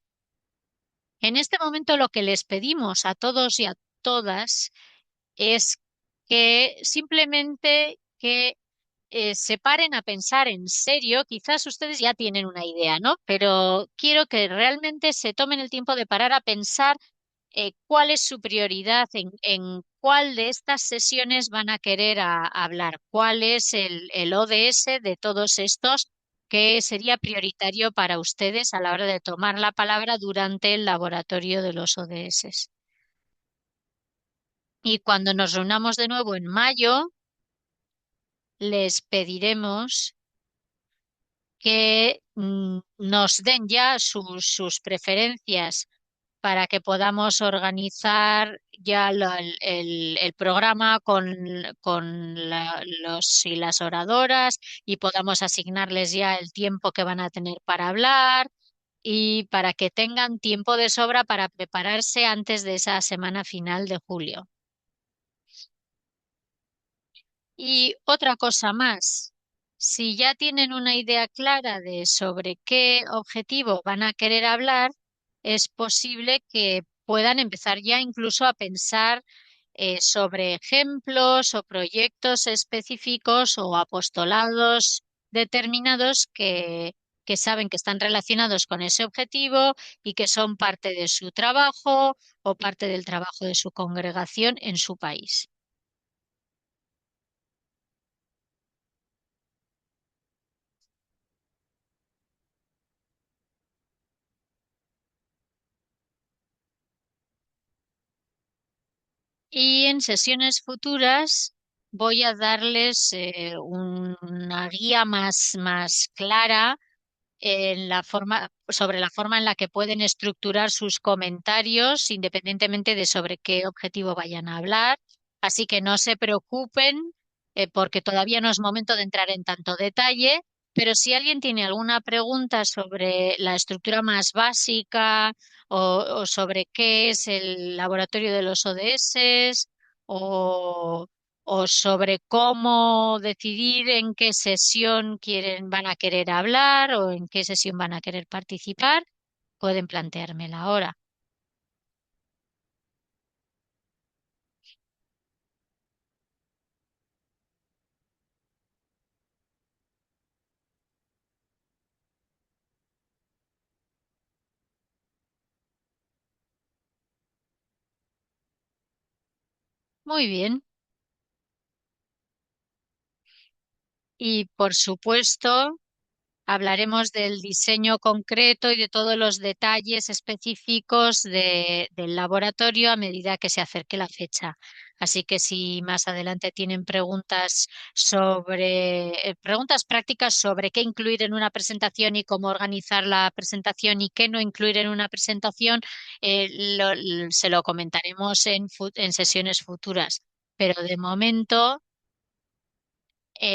En este momento lo que les pedimos a todos y a todas es que simplemente que se paren a pensar en serio. Quizás ustedes ya tienen una idea, ¿no? Pero quiero que realmente se tomen el tiempo de parar a pensar cuál es su prioridad, en cuál de estas sesiones van a querer hablar, cuál es el ODS de todos estos que sería prioritario para ustedes a la hora de tomar la palabra durante el laboratorio de los ODS. Y cuando nos reunamos de nuevo en mayo, les pediremos que nos den ya sus preferencias para que podamos organizar ya el programa con los y las oradoras y podamos asignarles ya el tiempo que van a tener para hablar y para que tengan tiempo de sobra para prepararse antes de esa semana final de julio. Y otra cosa más, si ya tienen una idea clara de sobre qué objetivo van a querer hablar, es posible que puedan empezar ya incluso a pensar sobre ejemplos o proyectos específicos o apostolados determinados que saben que están relacionados con ese objetivo y que son parte de su trabajo o parte del trabajo de su congregación en su país. Y en sesiones futuras voy a darles una guía más clara en la forma, sobre la forma en la que pueden estructurar sus comentarios, independientemente de sobre qué objetivo vayan a hablar. Así que no se preocupen, porque todavía no es momento de entrar en tanto detalle. Pero si alguien tiene alguna pregunta sobre la estructura más básica o sobre qué es el laboratorio de los ODS o o sobre cómo decidir en qué sesión van a querer hablar o en qué sesión van a querer participar, pueden planteármela ahora. Muy bien. Y por supuesto, hablaremos del diseño concreto y de todos los detalles específicos del laboratorio a medida que se acerque la fecha. Así que si más adelante tienen preguntas preguntas prácticas sobre qué incluir en una presentación y cómo organizar la presentación y qué no incluir en una presentación, se lo comentaremos en sesiones futuras. Pero de momento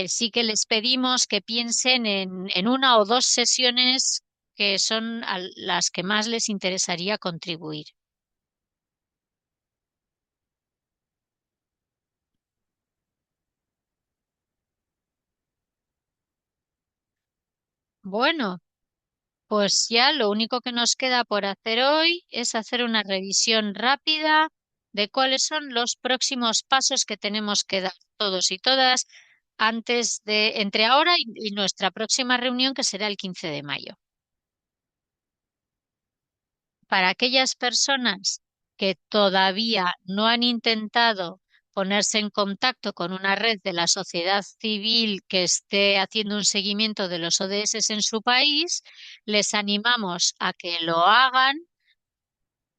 sí que les pedimos que piensen en una o dos sesiones que son a las que más les interesaría contribuir. Bueno, pues ya lo único que nos queda por hacer hoy es hacer una revisión rápida de cuáles son los próximos pasos que tenemos que dar todos y todas entre ahora y nuestra próxima reunión, que será el 15 de mayo. Para aquellas personas que todavía no han intentado ponerse en contacto con una red de la sociedad civil que esté haciendo un seguimiento de los ODS en su país, les animamos a que lo hagan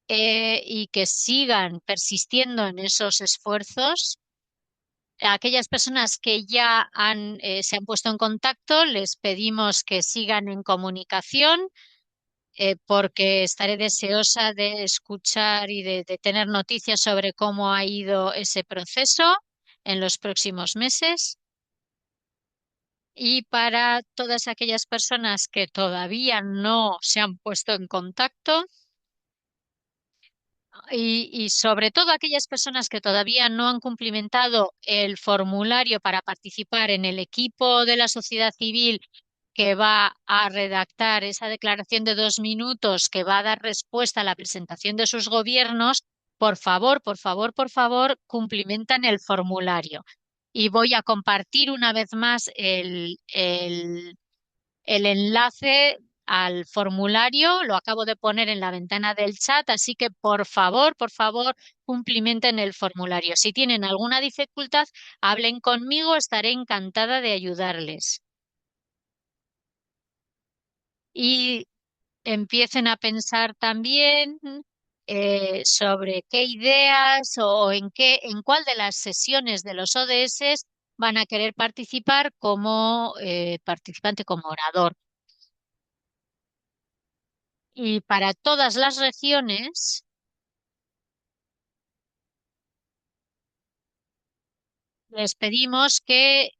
y que sigan persistiendo en esos esfuerzos. A aquellas personas que ya se han puesto en contacto, les pedimos que sigan en comunicación porque estaré deseosa de escuchar y de tener noticias sobre cómo ha ido ese proceso en los próximos meses. Y para todas aquellas personas que todavía no se han puesto en contacto y sobre todo aquellas personas que todavía no han cumplimentado el formulario para participar en el equipo de la sociedad civil que va a redactar esa declaración de 2 minutos que va a dar respuesta a la presentación de sus gobiernos, por favor, por favor, cumplimentan el formulario. Y voy a compartir una vez más el enlace al formulario. Lo acabo de poner en la ventana del chat, así que por favor, cumplimenten el formulario. Si tienen alguna dificultad, hablen conmigo, estaré encantada de ayudarles. Y empiecen a pensar también sobre qué ideas o en cuál de las sesiones de los ODS van a querer participar como participante, como orador. Y para todas las regiones les pedimos que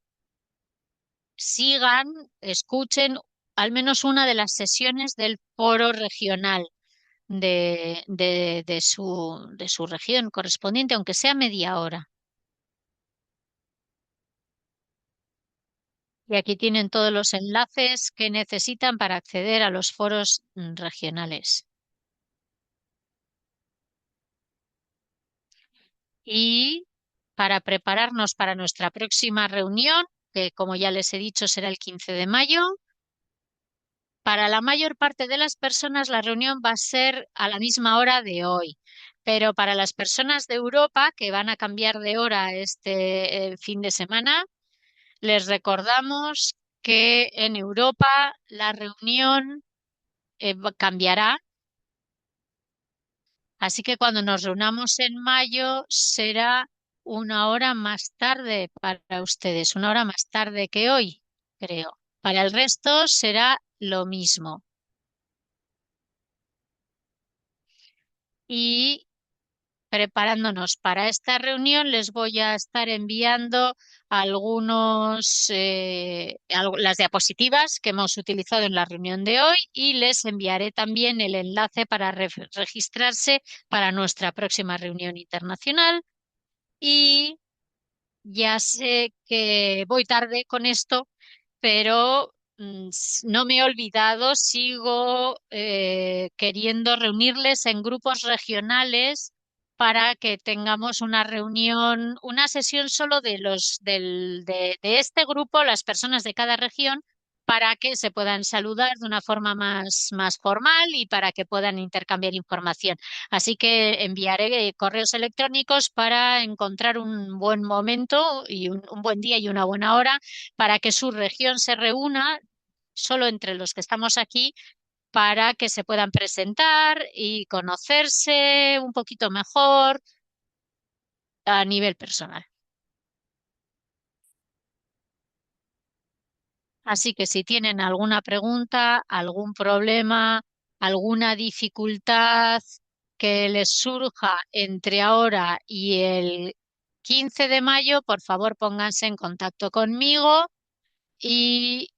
sigan, escuchen al menos una de las sesiones del foro regional de su región correspondiente, aunque sea media hora. Y aquí tienen todos los enlaces que necesitan para acceder a los foros regionales. Y para prepararnos para nuestra próxima reunión, que como ya les he dicho será el 15 de mayo, para la mayor parte de las personas la reunión va a ser a la misma hora de hoy. Pero para las personas de Europa que van a cambiar de hora este fin de semana, les recordamos que en Europa la reunión cambiará. Así que cuando nos reunamos en mayo será una hora más tarde para ustedes, una hora más tarde que hoy, creo. Para el resto será lo mismo. Y preparándonos para esta reunión, les voy a estar enviando las diapositivas que hemos utilizado en la reunión de hoy y les enviaré también el enlace para registrarse para nuestra próxima reunión internacional. Y ya sé que voy tarde con esto, pero no me he olvidado, sigo queriendo reunirles en grupos regionales para que tengamos una reunión, una sesión solo de este grupo, las personas de cada región, para que se puedan saludar de una forma más formal y para que puedan intercambiar información. Así que enviaré correos electrónicos para encontrar un buen momento y un buen día y una buena hora para que su región se reúna solo entre los que estamos aquí para que se puedan presentar y conocerse un poquito mejor a nivel personal. Así que si tienen alguna pregunta, algún problema, alguna dificultad que les surja entre ahora y el 15 de mayo, por favor pónganse en contacto conmigo y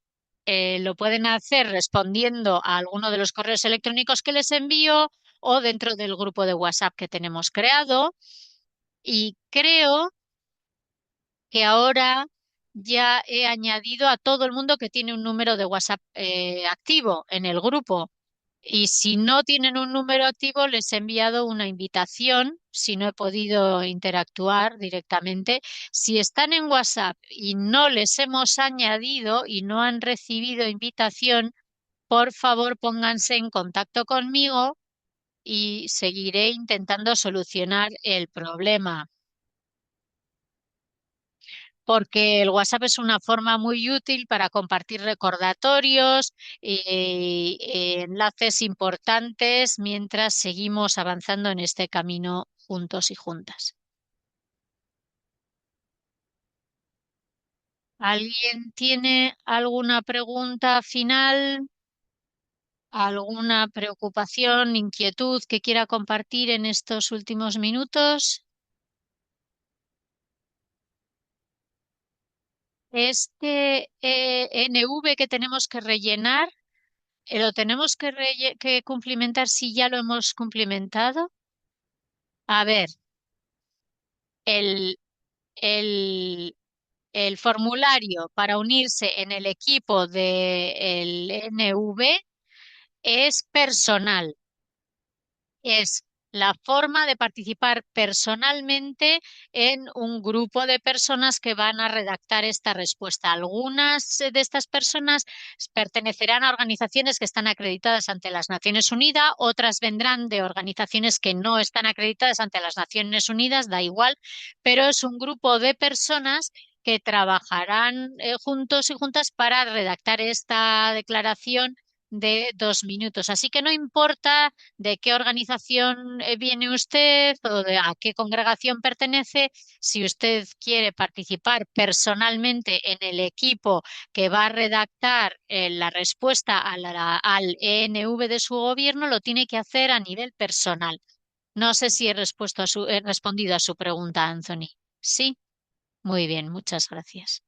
lo pueden hacer respondiendo a alguno de los correos electrónicos que les envío o dentro del grupo de WhatsApp que tenemos creado. Y creo que ahora ya he añadido a todo el mundo que tiene un número de WhatsApp activo en el grupo. Y si no tienen un número activo, les he enviado una invitación, si no he podido interactuar directamente. Si están en WhatsApp y no les hemos añadido y no han recibido invitación, por favor pónganse en contacto conmigo y seguiré intentando solucionar el problema. Porque el WhatsApp es una forma muy útil para compartir recordatorios y enlaces importantes mientras seguimos avanzando en este camino juntos y juntas. ¿Alguien tiene alguna pregunta final? ¿Alguna preocupación, inquietud que quiera compartir en estos últimos minutos? Este NV que tenemos que rellenar, ¿lo tenemos que cumplimentar si ya lo hemos cumplimentado? A ver, el, el, el formulario para unirse en el equipo del NV es personal. Es la forma de participar personalmente en un grupo de personas que van a redactar esta respuesta. Algunas de estas personas pertenecerán a organizaciones que están acreditadas ante las Naciones Unidas, otras vendrán de organizaciones que no están acreditadas ante las Naciones Unidas, da igual, pero es un grupo de personas que trabajarán juntos y juntas para redactar esta declaración de 2 minutos. Así que no importa de qué organización viene usted o de a qué congregación pertenece, si usted quiere participar personalmente en el equipo que va a redactar la respuesta al ENV de su gobierno, lo tiene que hacer a nivel personal. No sé si he respondido a su pregunta, Anthony. Sí, muy bien, muchas gracias.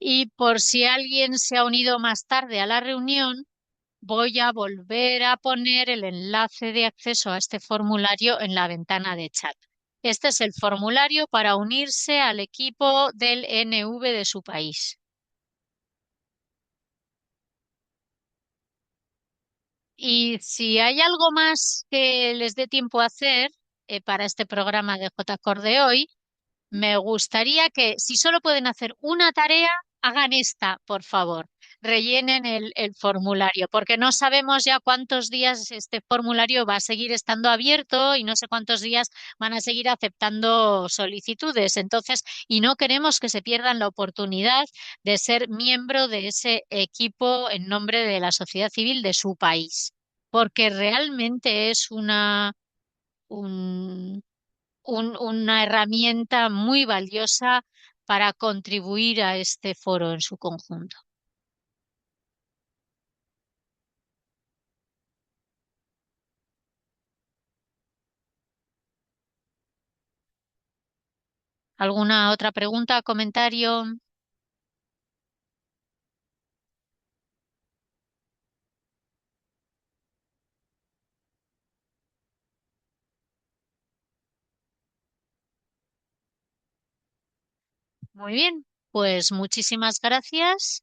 Y por si alguien se ha unido más tarde a la reunión, voy a volver a poner el enlace de acceso a este formulario en la ventana de chat. Este es el formulario para unirse al equipo del NV de su país. Y si hay algo más que les dé tiempo a hacer para este programa de JCOR de hoy, me gustaría que, si solo pueden hacer una tarea, hagan esta, por favor. Rellenen el formulario, porque no sabemos ya cuántos días este formulario va a seguir estando abierto y no sé cuántos días van a seguir aceptando solicitudes. Entonces, y no queremos que se pierdan la oportunidad de ser miembro de ese equipo en nombre de la sociedad civil de su país, porque realmente es un- una herramienta muy valiosa para contribuir a este foro en su conjunto. ¿Alguna otra pregunta, comentario? Muy bien, pues muchísimas gracias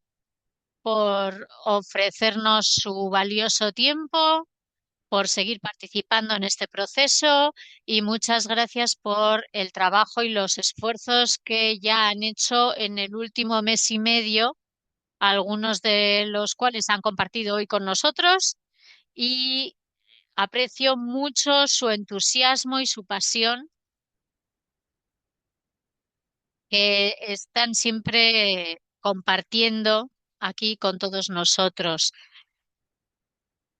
por ofrecernos su valioso tiempo, por seguir participando en este proceso y muchas gracias por el trabajo y los esfuerzos que ya han hecho en el último mes y medio, algunos de los cuales han compartido hoy con nosotros, y aprecio mucho su entusiasmo y su pasión que están siempre compartiendo aquí con todos nosotros.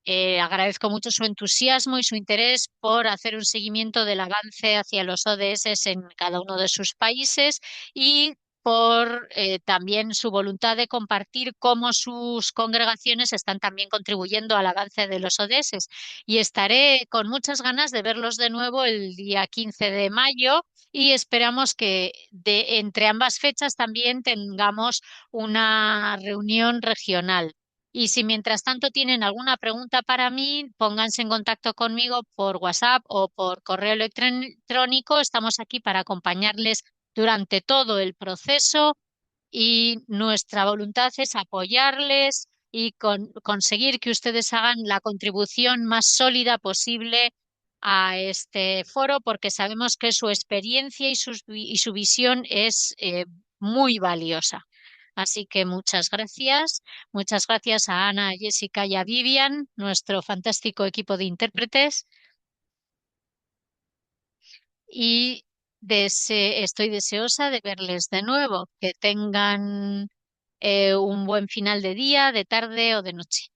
Agradezco mucho su entusiasmo y su interés por hacer un seguimiento del avance hacia los ODS en cada uno de sus países y por también su voluntad de compartir cómo sus congregaciones están también contribuyendo al avance de los ODS. Y estaré con muchas ganas de verlos de nuevo el día 15 de mayo y esperamos que entre ambas fechas también tengamos una reunión regional. Y si mientras tanto tienen alguna pregunta para mí, pónganse en contacto conmigo por WhatsApp o por correo electrónico. Estamos aquí para acompañarles durante todo el proceso y nuestra voluntad es apoyarles y conseguir que ustedes hagan la contribución más sólida posible a este foro, porque sabemos que su experiencia y su visión es muy valiosa. Así que muchas gracias a Ana, a Jessica y a Vivian, nuestro fantástico equipo de intérpretes, y estoy deseosa de verles de nuevo, que tengan un buen final de día, de tarde o de noche.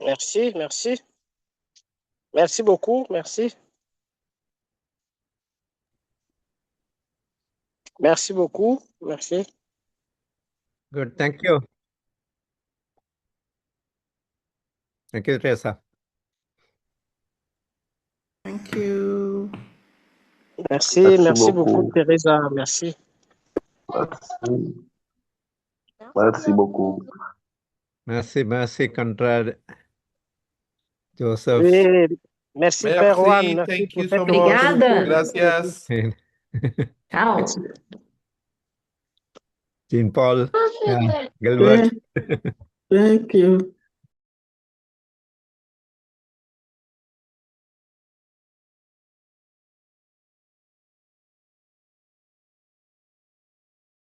Merci, merci. Merci beaucoup, merci. Merci beaucoup, merci. Good. Thank you. Thank you, Teresa. Thank you. Merci, Merci merci beaucoup, beaucoup. Teresa, merci. Merci. Merci beaucoup. Merci, Conrad, Joseph. Oui, merci, Père Juan, Merci, merci thank pour you cette so much. opportunité. Obrigada. Gracias. Tchau. Merci. Jean Paul, Gilbert. Thank you.